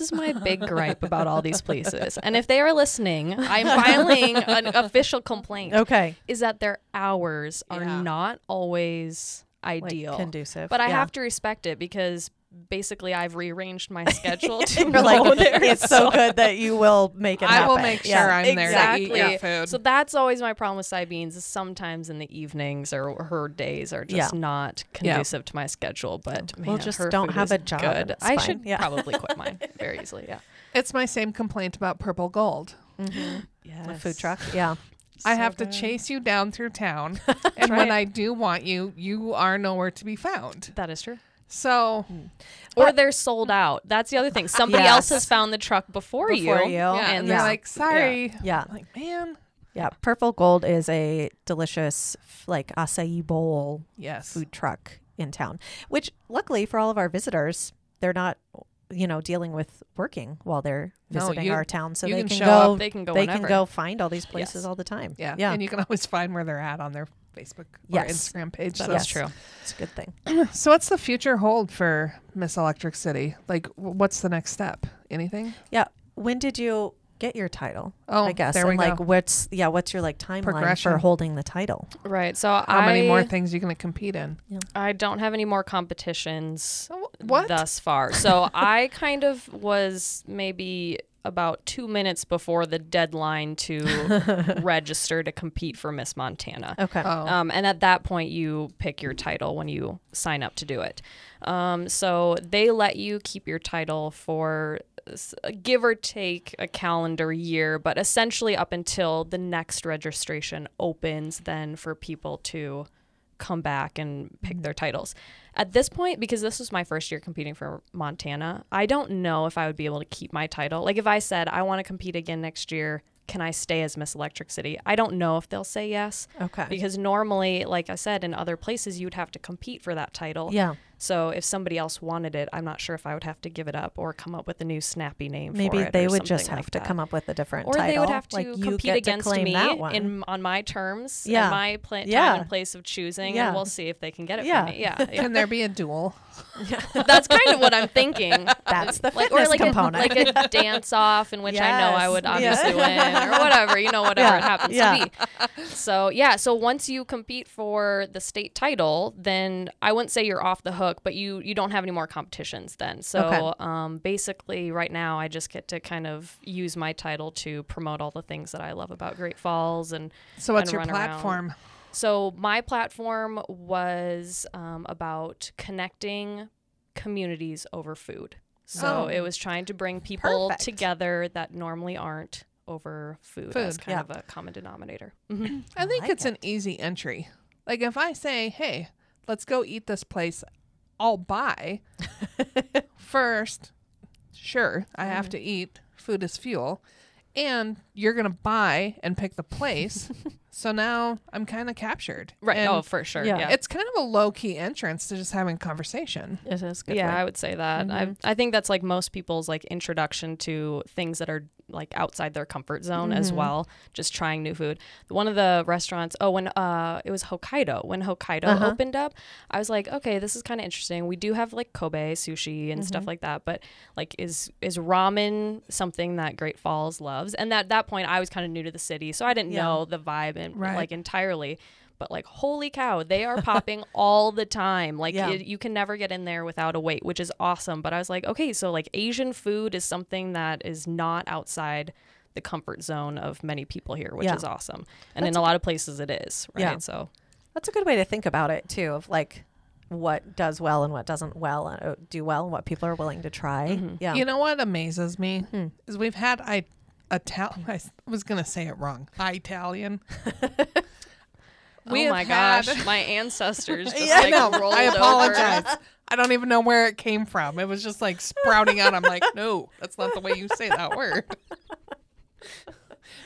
Speaker 4: is my big gripe about all these places. And if they are listening, I'm filing an official complaint.
Speaker 1: Okay.
Speaker 4: Is that their hours are
Speaker 3: Yeah.
Speaker 4: not always
Speaker 1: Like,
Speaker 4: ideal.
Speaker 1: conducive.
Speaker 4: But I
Speaker 1: Yeah.
Speaker 4: have to respect it because basically I've rearranged my schedule to
Speaker 1: You're like,
Speaker 4: go there.
Speaker 1: it's so good that you will make it happen.
Speaker 3: I will make sure I'm there to eat your food.
Speaker 4: So that's always my problem with Sabine's is sometimes in the evenings or her days are just
Speaker 1: Yeah.
Speaker 4: not conducive to my schedule. But
Speaker 1: Well,
Speaker 4: man,
Speaker 1: just
Speaker 4: her
Speaker 1: don't
Speaker 4: food
Speaker 1: have
Speaker 4: is
Speaker 1: a job.
Speaker 4: Good.
Speaker 1: It's
Speaker 4: I
Speaker 1: fine.
Speaker 4: should
Speaker 1: Yeah.
Speaker 4: probably quit mine very easily. Yeah.
Speaker 3: It's my same complaint about Purple Gold.
Speaker 4: Yes.
Speaker 1: The food truck. Yeah.
Speaker 3: I
Speaker 4: So
Speaker 3: have to
Speaker 4: good.
Speaker 3: chase you down through town, and when I do want you, you are nowhere to be found.
Speaker 4: That is true.
Speaker 3: So,
Speaker 4: Or they're sold out. That's the other thing. Somebody else has found the truck before you.
Speaker 3: yeah, and they're like, sorry.
Speaker 1: Yeah.
Speaker 3: I'm like, man.
Speaker 1: Yeah. Purple Gold is a delicious, like acai bowl
Speaker 3: Yes.
Speaker 1: food truck in town, which luckily for all of our visitors, they're not, dealing with working while they're
Speaker 3: No,
Speaker 1: visiting
Speaker 3: you-
Speaker 1: our town. So
Speaker 3: you
Speaker 1: they
Speaker 3: can
Speaker 1: can
Speaker 3: show
Speaker 1: go,
Speaker 3: up.
Speaker 4: They can go
Speaker 1: they
Speaker 4: whenever.
Speaker 1: can go find all these places
Speaker 4: Yes.
Speaker 1: all the time.
Speaker 3: Yeah.
Speaker 1: Yeah.
Speaker 3: And you can always find where they're at on their Facebook or
Speaker 1: Yes.
Speaker 3: Instagram page.
Speaker 4: That
Speaker 3: So.
Speaker 4: is true.
Speaker 1: It's a good thing.
Speaker 3: So what's the future hold for Miss Electric City? Like, what's the next step? Anything?
Speaker 1: Yeah. When did you get your title?
Speaker 3: Oh,
Speaker 1: I guess.
Speaker 3: there we
Speaker 1: and like,
Speaker 3: go.
Speaker 1: what's your like timeline
Speaker 3: Progression.
Speaker 1: for holding the title?
Speaker 4: Right. So
Speaker 3: How many more things are you going to compete in?
Speaker 4: I don't have any more competitions
Speaker 3: What?
Speaker 4: thus far. So I kind of was maybe about 2 minutes before the deadline to register to compete for Miss Montana.
Speaker 1: Okay.
Speaker 3: Oh.
Speaker 4: And at that point, you pick your title when you sign up to do it. So they let you keep your title for give or take a calendar year, but essentially up until the next registration opens then for people to come back and pick their titles. At this point, because this was my first year competing for Montana, I don't know if I would be able to keep my title. Like if I said, I want to compete again next year, can I stay as Miss Electric City? I don't know if they'll say yes.
Speaker 1: Okay.
Speaker 4: Because normally, like I said, in other places, you would have to compete for that title.
Speaker 1: Yeah.
Speaker 4: So if somebody else wanted it, I'm not sure if I would have to give it up or come up with a new snappy name
Speaker 1: Maybe
Speaker 4: for it.
Speaker 1: they
Speaker 4: or
Speaker 1: would just
Speaker 4: something
Speaker 1: have
Speaker 4: like
Speaker 1: to
Speaker 4: that.
Speaker 1: come up with a different
Speaker 4: Or
Speaker 1: title.
Speaker 4: they would have to
Speaker 1: like you
Speaker 4: compete
Speaker 1: get
Speaker 4: against
Speaker 1: to claim
Speaker 4: me
Speaker 1: that one.
Speaker 4: on my terms,
Speaker 1: Yeah.
Speaker 4: and my time
Speaker 1: Yeah.
Speaker 4: and place of choosing,
Speaker 1: Yeah.
Speaker 4: and we'll see if they can get it
Speaker 1: Yeah.
Speaker 4: for me. Yeah,
Speaker 3: Can there be a duel?
Speaker 4: that's kind of what I'm thinking.
Speaker 1: That's the
Speaker 4: like
Speaker 1: fitness
Speaker 4: or like
Speaker 1: component.
Speaker 4: a dance off in which I know I would
Speaker 1: Yes.
Speaker 4: obviously
Speaker 1: Yeah.
Speaker 4: win or whatever, whatever
Speaker 1: Yeah.
Speaker 4: it happens
Speaker 1: Yeah.
Speaker 4: to be. So once you compete for the state title, then I wouldn't say you're off the hook, but you don't have any more competitions then. So basically right now I just get to kind of use my title to promote all the things that I love about Great Falls and
Speaker 3: So what's
Speaker 4: and
Speaker 3: your
Speaker 4: run around.
Speaker 3: platform?
Speaker 4: So my platform was about connecting communities over food. So
Speaker 3: Oh.
Speaker 4: it was trying to bring people
Speaker 1: Perfect.
Speaker 4: together that normally aren't over food as
Speaker 3: Food,
Speaker 4: kind of a common denominator.
Speaker 3: I think
Speaker 1: like
Speaker 3: it's an easy entry. Like if I say, hey, let's go eat this place, I'll buy. First, sure, I have to eat. Food is fuel. And you're going to buy and pick the place. So now I'm kind of captured.
Speaker 4: Right.
Speaker 3: And
Speaker 4: Oh, for sure.
Speaker 1: yeah.
Speaker 4: Yeah.
Speaker 3: it's kind of a low-key entrance to just having conversation.
Speaker 1: It is good.
Speaker 4: Yeah,
Speaker 1: way.
Speaker 4: I would say that. I think that's like most people's like introduction to things that are like outside their comfort zone as well, just trying new food. One of the restaurants, when it was Hokkaido, when Hokkaido opened up, I was like, okay, this is kind of interesting. We do have like Kobe sushi and stuff like that, but like is ramen something that Great Falls loves? And at that point I was kind of new to the city, so I didn't know the vibe and
Speaker 3: Right.
Speaker 4: like entirely. But like, holy cow, they are popping all the time. Like you can never get in there without a wait, which is awesome. But I was like, okay, so like Asian food is something that is not outside the comfort zone of many people here, which is awesome. And in a lot of places it is, right?
Speaker 1: Yeah.
Speaker 4: So
Speaker 1: That's a good way to think about it too, of like what does well and what doesn't do well and what people are willing to try. Yeah.
Speaker 3: You know what amazes me is we've had I was going to say it wrong. Italian.
Speaker 4: oh
Speaker 3: have
Speaker 4: my
Speaker 3: had-
Speaker 4: gosh, my ancestors just
Speaker 3: I
Speaker 4: like
Speaker 3: know.
Speaker 4: rolled
Speaker 3: I
Speaker 4: over.
Speaker 3: apologize. I don't even know where it came from. It was just like sprouting out. I'm like, no, that's not the way you say that word.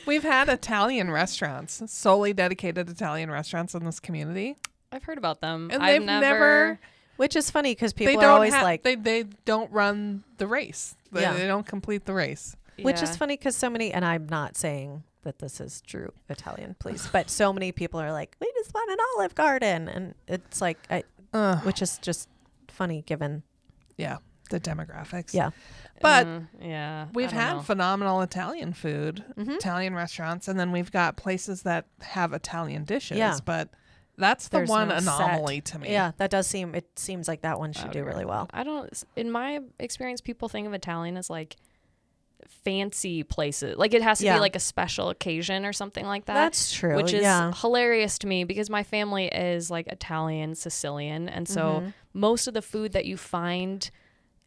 Speaker 3: We've had Italian restaurants, solely dedicated Italian restaurants in this community.
Speaker 4: I've heard about them.
Speaker 3: And
Speaker 4: I've
Speaker 3: they've never
Speaker 1: Which is funny because
Speaker 3: they
Speaker 1: people
Speaker 3: don't
Speaker 1: are always
Speaker 3: ha-
Speaker 1: like,
Speaker 3: they don't run the race. They,
Speaker 1: Yeah.
Speaker 3: they don't complete the race.
Speaker 1: which is
Speaker 4: Yeah.
Speaker 1: funny because so many, and I'm not saying that this is true Italian, please, but so many people are like, we just want an Olive Garden. And it's like, which is just funny given,
Speaker 3: Yeah, the demographics.
Speaker 1: yeah.
Speaker 3: But
Speaker 4: yeah,
Speaker 3: we've
Speaker 4: I don't
Speaker 3: had
Speaker 4: know.
Speaker 3: phenomenal Italian food, Italian restaurants, and then we've got places that have Italian dishes.
Speaker 1: Yeah.
Speaker 3: But that's the
Speaker 1: There's
Speaker 3: one
Speaker 1: no
Speaker 3: anomaly
Speaker 1: set.
Speaker 3: to me.
Speaker 1: Yeah, that does seem, it seems like that one should do really well.
Speaker 4: I don't. In my experience, people think of Italian as like fancy places. Like it has to
Speaker 1: Yeah.
Speaker 4: be like a special occasion or something like that.
Speaker 1: That's true.
Speaker 4: Which is
Speaker 1: yeah.
Speaker 4: hilarious to me because my family is like Italian, Sicilian, and so
Speaker 1: Mm-hmm.
Speaker 4: most of the food that you find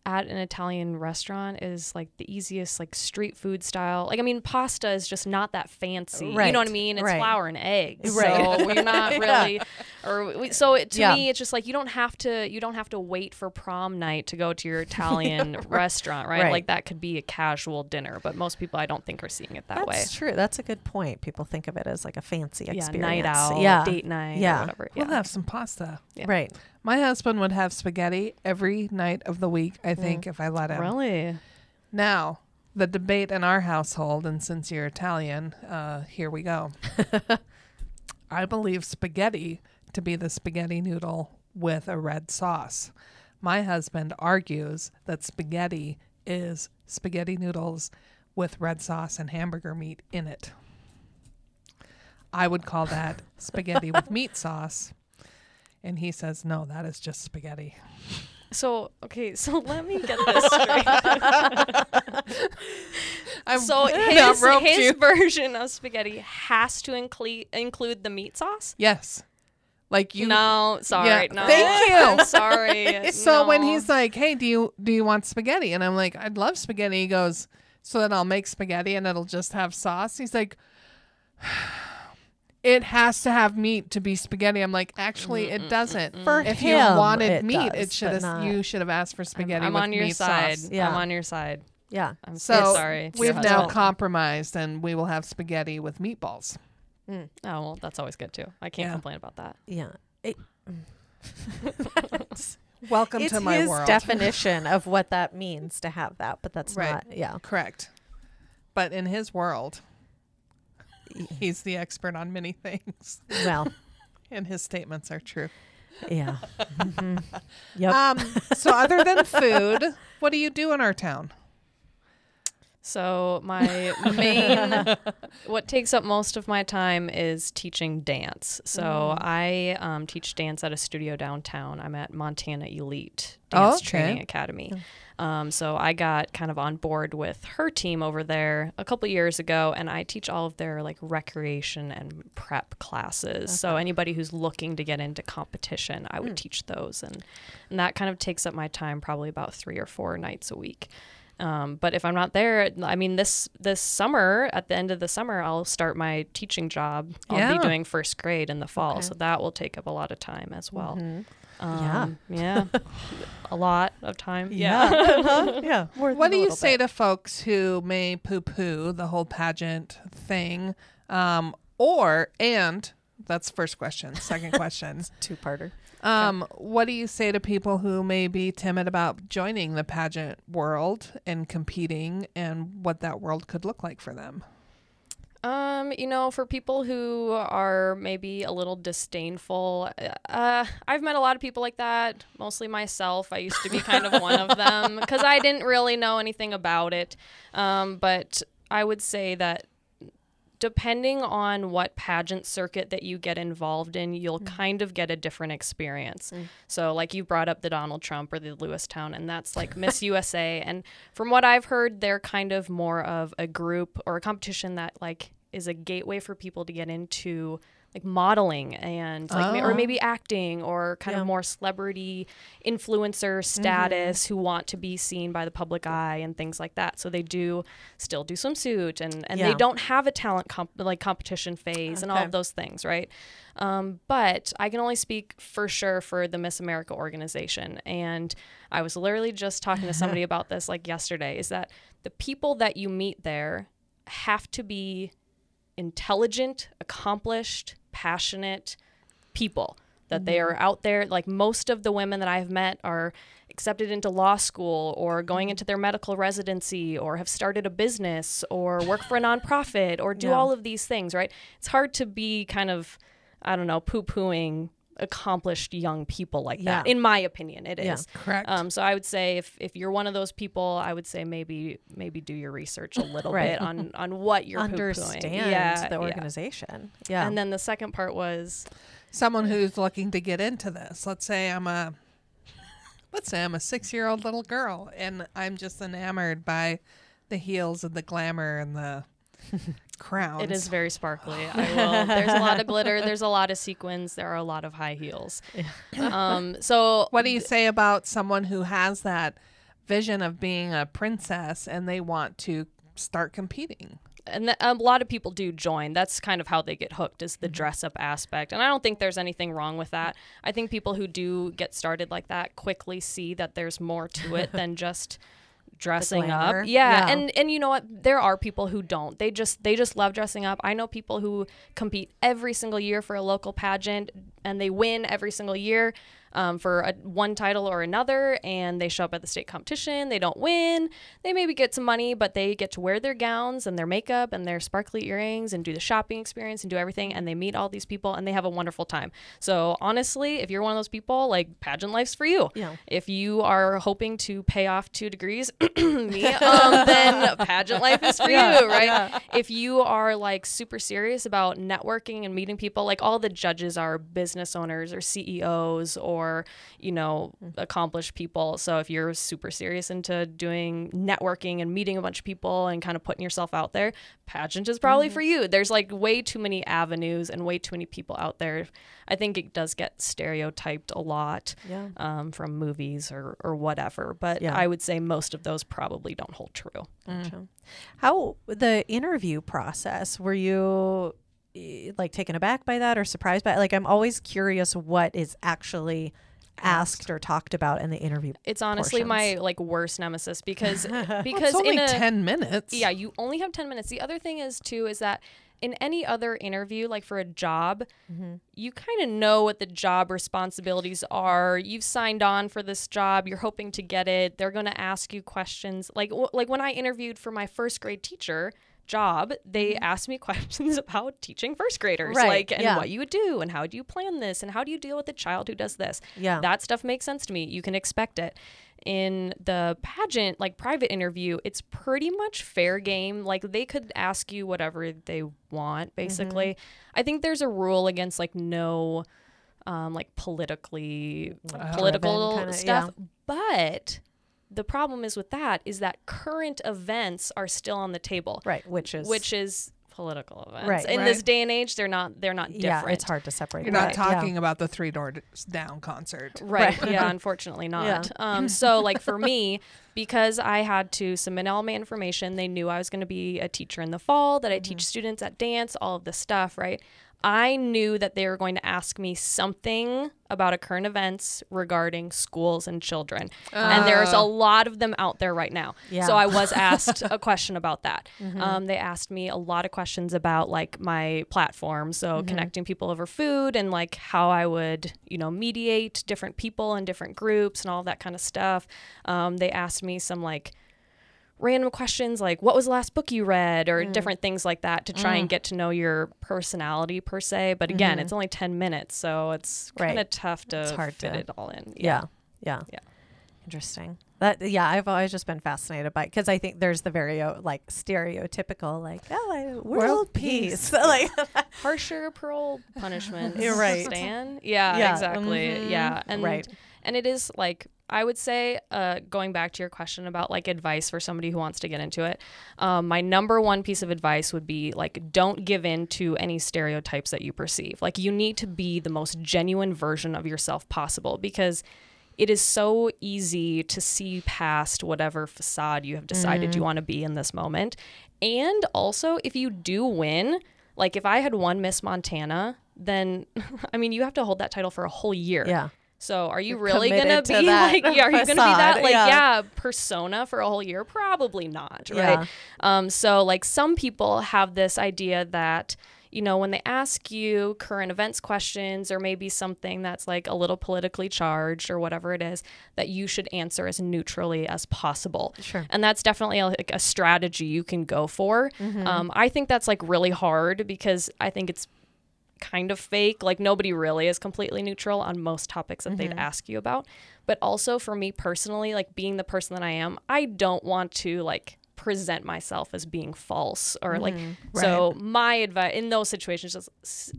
Speaker 4: at an Italian restaurant is like the easiest like street food style. Like I mean, pasta is just not that fancy. You
Speaker 1: Right,
Speaker 4: know what I mean? It's
Speaker 1: right.
Speaker 4: flour and eggs.
Speaker 1: Right.
Speaker 4: So we're not really. To
Speaker 1: Yeah.
Speaker 4: me, it's just like you don't have to wait for prom night to go to your Italian restaurant, right?
Speaker 1: Right.
Speaker 4: Like that could be a casual dinner, but most people I don't think are seeing it that way.
Speaker 1: That's true. That's a good point. People think of it as like a fancy
Speaker 4: Yeah,
Speaker 1: experience.
Speaker 4: night out,
Speaker 1: Yeah.
Speaker 4: date night,
Speaker 1: Yeah.
Speaker 4: or whatever.
Speaker 3: We'll
Speaker 4: Yeah.
Speaker 3: have some pasta.
Speaker 4: Yeah.
Speaker 1: Right.
Speaker 3: My husband would have spaghetti every night of the week, I think, if I let him.
Speaker 4: Really?
Speaker 3: Now, the debate in our household, and since you're Italian, here we go. I believe spaghetti to be the spaghetti noodle with a red sauce. My husband argues that spaghetti is spaghetti noodles with red sauce and hamburger meat in it. I would call that spaghetti with meat sauce. And he says, no, that is just spaghetti.
Speaker 4: So, okay, so let me get this straight. So his version of spaghetti has to include the meat sauce?
Speaker 3: Yes. Like you.
Speaker 4: No, sorry.
Speaker 3: Yeah,
Speaker 4: no.
Speaker 3: thank you.
Speaker 4: I'm sorry.
Speaker 3: So
Speaker 4: no.
Speaker 3: when he's like, hey, do you want spaghetti? And I'm like, I'd love spaghetti. He goes, so then I'll make spaghetti and it'll just have sauce. He's like, it has to have meat to be spaghetti. I'm like, actually, it doesn't.
Speaker 1: For
Speaker 3: if
Speaker 1: him,
Speaker 3: you wanted meat,
Speaker 1: does,
Speaker 3: it should have. You should have asked for spaghetti
Speaker 4: I'm
Speaker 3: with
Speaker 4: on your
Speaker 3: meat
Speaker 4: side.
Speaker 3: sauce.
Speaker 1: Yeah.
Speaker 4: I'm on your side.
Speaker 1: Yeah.
Speaker 4: I'm
Speaker 3: So
Speaker 4: sorry.
Speaker 3: we've
Speaker 4: Yeah.
Speaker 3: now compromised, and we will have spaghetti with meatballs.
Speaker 4: Oh, well, that's always good too. I can't
Speaker 3: Yeah.
Speaker 4: complain about that.
Speaker 1: Yeah.
Speaker 3: Welcome
Speaker 1: It's
Speaker 3: to my
Speaker 1: his
Speaker 3: world.
Speaker 1: definition of what that means to have that, but that's
Speaker 3: Right.
Speaker 1: not. Yeah.
Speaker 3: Correct. But in his world, he's the expert on many things,
Speaker 1: Well,
Speaker 3: and his statements are true.
Speaker 1: yeah. Yep.
Speaker 3: So other than food, what do you do in our town?
Speaker 4: So my main, what takes up most of my time is teaching dance. So I teach dance at a studio downtown. I'm at Montana Elite Dance Training Academy. So I got kind of on board with her team over there a couple years ago, and I teach all of their like recreation and prep classes. So anybody who's looking to get into competition, I would teach those, and that kind of takes up my time probably about 3 or 4 nights a week. But if I'm not there, I mean, this summer, at the end of the summer, I'll start my teaching job. I'll be doing first grade in the fall. So that will take up a lot of time as well. Yeah. A lot of time. Yeah.
Speaker 1: Yeah.
Speaker 3: What do you say to folks who may poo-poo the whole pageant thing? That's first question. Second question.
Speaker 1: Two-parter.
Speaker 3: What do you say to people who may be timid about joining the pageant world and competing, and what that world could look like for them?
Speaker 4: For people who are maybe a little disdainful, I've met a lot of people like that, mostly myself. I used to be kind of one of them because I didn't really know anything about it. But I would say that depending on what pageant circuit that you get involved in, you'll kind of get a different experience. So like you brought up the Donald Trump or the Lewistown, and that's like Miss USA. And from what I've heard, they're kind of more of a group or a competition that like is a gateway for people to get into like modeling and like or maybe acting or kind of more celebrity influencer status who want to be seen by the public eye and things like that. So they do still do swimsuit and they don't have a talent competition phase and all of those things, right? But I can only speak for sure for the Miss America organization. And I was literally just talking to somebody about this like yesterday, is that the people that you meet there have to be intelligent, accomplished, passionate people, that they are out there. Like most of the women that I've met are accepted into law school or going into their medical residency or have started a business or work for a nonprofit or do all of these things, right? It's hard to be kind of, I don't know, poo-pooing accomplished young people like that. In my opinion, it is.
Speaker 3: Correct.
Speaker 4: So I would say if you're one of those people, I would say maybe do your research a little bit on what you're
Speaker 1: understand the organization. Yeah.
Speaker 4: And then the second part was
Speaker 3: someone who's looking to get into this. Let's say I'm a 6-year-old little girl and I'm just enamored by the heels and the glamour and the crowns.
Speaker 4: It is very sparkly. There's a lot of glitter. There's a lot of sequins. There are a lot of high heels. So
Speaker 3: what do you say about someone who has that vision of being a princess and they want to start competing?
Speaker 4: And a lot of people do join. That's kind of how they get hooked, is the dress up aspect. And I don't think there's anything wrong with that. I think people who do get started like that quickly see that there's more to it than just dressing up. And you know what, there are people who don't. They just love dressing up. I know people who compete every single year for a local pageant, and they win every single year for one title or another, and they show up at the state competition. They don't win. They maybe get some money, but they get to wear their gowns and their makeup and their sparkly earrings and do the shopping experience and do everything, and they meet all these people and they have a wonderful time. So honestly, if you're one of those people, like, pageant life's for you.
Speaker 1: Yeah.
Speaker 4: If you are hoping to pay off 2 degrees, then pageant life is for you, right? Yeah. If you are like super serious about networking and meeting people, like all the judges are business owners or CEOs or accomplished people. So if you're super serious into doing networking and meeting a bunch of people and kind of putting yourself out there, pageant is probably for you. There's like way too many avenues and way too many people out there. I think it does get stereotyped a lot from movies or whatever, but I would say most of those probably don't hold true.
Speaker 1: Gotcha. How the interview process, were you like taken aback by that or surprised by it? Like, I'm always curious what is actually asked or talked about in the interview.
Speaker 4: It's honestly my like worst nemesis because
Speaker 3: it's only 10 minutes.
Speaker 4: Yeah, you only have 10 minutes. The other thing is that in any other interview, like for a job, you kind of know what the job responsibilities are. You've signed on for this job. You're hoping to get it. They're going to ask you questions. Like when I interviewed for my first grade teacher job, they asked me questions about teaching first graders, what you would do and how do you plan this and how do you deal with a child who does this. That stuff makes sense to me. You can expect it. In the pageant, like private interview, it's pretty much fair game. Like they could ask you whatever they want, basically. I think there's a rule against like no like political
Speaker 1: kinda,
Speaker 4: stuff, but the problem is with that is that current events are still on the table.
Speaker 1: Right, which is
Speaker 4: political events.
Speaker 1: Right.
Speaker 4: In this day and age, they're not different.
Speaker 1: Yeah, it's hard to separate.
Speaker 3: You're not talking about the 3 Doors Down concert.
Speaker 4: Right. Yeah, unfortunately not. Yeah. So like for me, because I had to submit all my information, they knew I was going to be a teacher in the fall, that I teach students at dance, all of this stuff, right? I knew that they were going to ask me something about a current events regarding schools and children. And there's a lot of them out there right now. Yeah. So I was asked a question about that. They asked me a lot of questions about like my platform. So connecting people over food and like how I would, mediate different people and different groups and all of that kind of stuff. They asked me some like random questions like what was the last book you read or different things like that to try and get to know your personality per se. But again, it's only 10 minutes, so it's kind of tough to fit it all in.
Speaker 1: Yeah. Interesting. I've always just been fascinated by it because I think there's the very like stereotypical like world peace. Like
Speaker 4: harsher parole punishment.
Speaker 1: You're right.
Speaker 4: Stan. Yeah, exactly. Yeah. And and it is like I would say, going back to your question about like advice for somebody who wants to get into it, my number one piece of advice would be like, don't give in to any stereotypes that you perceive. Like you need to be the most genuine version of yourself possible because it is so easy to see past whatever facade you have decided you want to be in this moment. And also if you do win, like if I had won Miss Montana, then, I mean, you have to hold that title for a whole year.
Speaker 1: Yeah.
Speaker 4: So are you really going to be like, are you going to be that like, persona for a whole year? Probably not. Right. So like some people have this idea that, when they ask you current events questions or maybe something that's like a little politically charged or whatever it is, that you should answer as neutrally as possible.
Speaker 1: Sure. And
Speaker 4: that's definitely a strategy you can go for. I think that's like really hard because I think it's kind of fake. Like nobody really is completely neutral on most topics that they'd ask you about. But also for me personally, like being the person that I am, I don't want to like present myself as being false or like, so my advice in those situations, just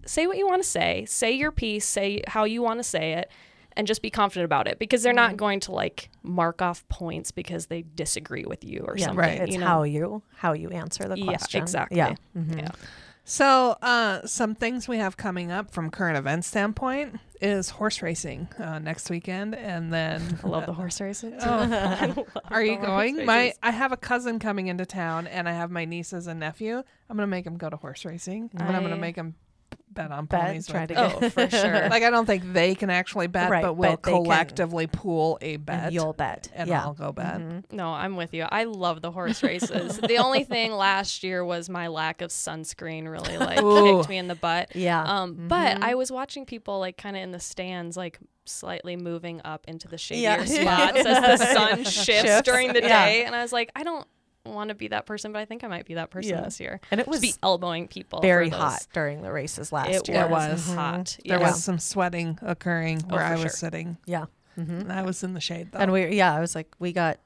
Speaker 4: say what you want to say your piece, say how you want to say it, and just be confident about it because they're not going to like mark off points because they disagree with you or something.
Speaker 1: Right. It's how you answer the question.
Speaker 4: Yeah, exactly.
Speaker 1: Yeah.
Speaker 4: Yeah.
Speaker 3: So some things we have coming up from current event standpoint is horse racing next weekend. And then
Speaker 4: I love the horse racing.
Speaker 3: Are you going? I have a cousin coming into town and I have my nieces and nephew. I'm going to make them go to horse racing. And I'm going to make them bet on
Speaker 1: Bet,
Speaker 3: ponies
Speaker 1: try
Speaker 3: with
Speaker 1: to
Speaker 3: me.
Speaker 1: get-
Speaker 4: Oh, for sure.
Speaker 3: Like, I don't think they can actually bet,
Speaker 1: Right,
Speaker 3: but we'll
Speaker 1: but they can.
Speaker 3: collectively pool a bet.
Speaker 1: And you'll bet.
Speaker 3: and
Speaker 1: yeah.
Speaker 3: I'll go bet.
Speaker 4: No, I'm with you. I love the horse races. The only thing last year was my lack of sunscreen really like
Speaker 3: Ooh.
Speaker 4: kicked me in the butt.
Speaker 1: Yeah.
Speaker 4: But I was watching people like kind of in the stands, like slightly moving up into the shadier
Speaker 1: Yeah.
Speaker 4: spots as the sun shifts during the
Speaker 1: Yeah.
Speaker 4: day, and I was like, I don't want to be that person, but I think I might be that person
Speaker 1: Yeah.
Speaker 4: this year.
Speaker 1: And it
Speaker 4: Just
Speaker 1: was
Speaker 4: be elbowing people.
Speaker 1: very
Speaker 4: for those.
Speaker 1: hot during the races last
Speaker 4: It
Speaker 1: year.
Speaker 4: was
Speaker 3: was.
Speaker 4: hot.
Speaker 3: There
Speaker 4: yes.
Speaker 3: was some sweating occurring where
Speaker 4: for
Speaker 3: I was
Speaker 4: sure.
Speaker 3: sitting.
Speaker 1: Yeah. Mm-hmm.
Speaker 3: And I was in the shade, though.
Speaker 1: And I was like, we got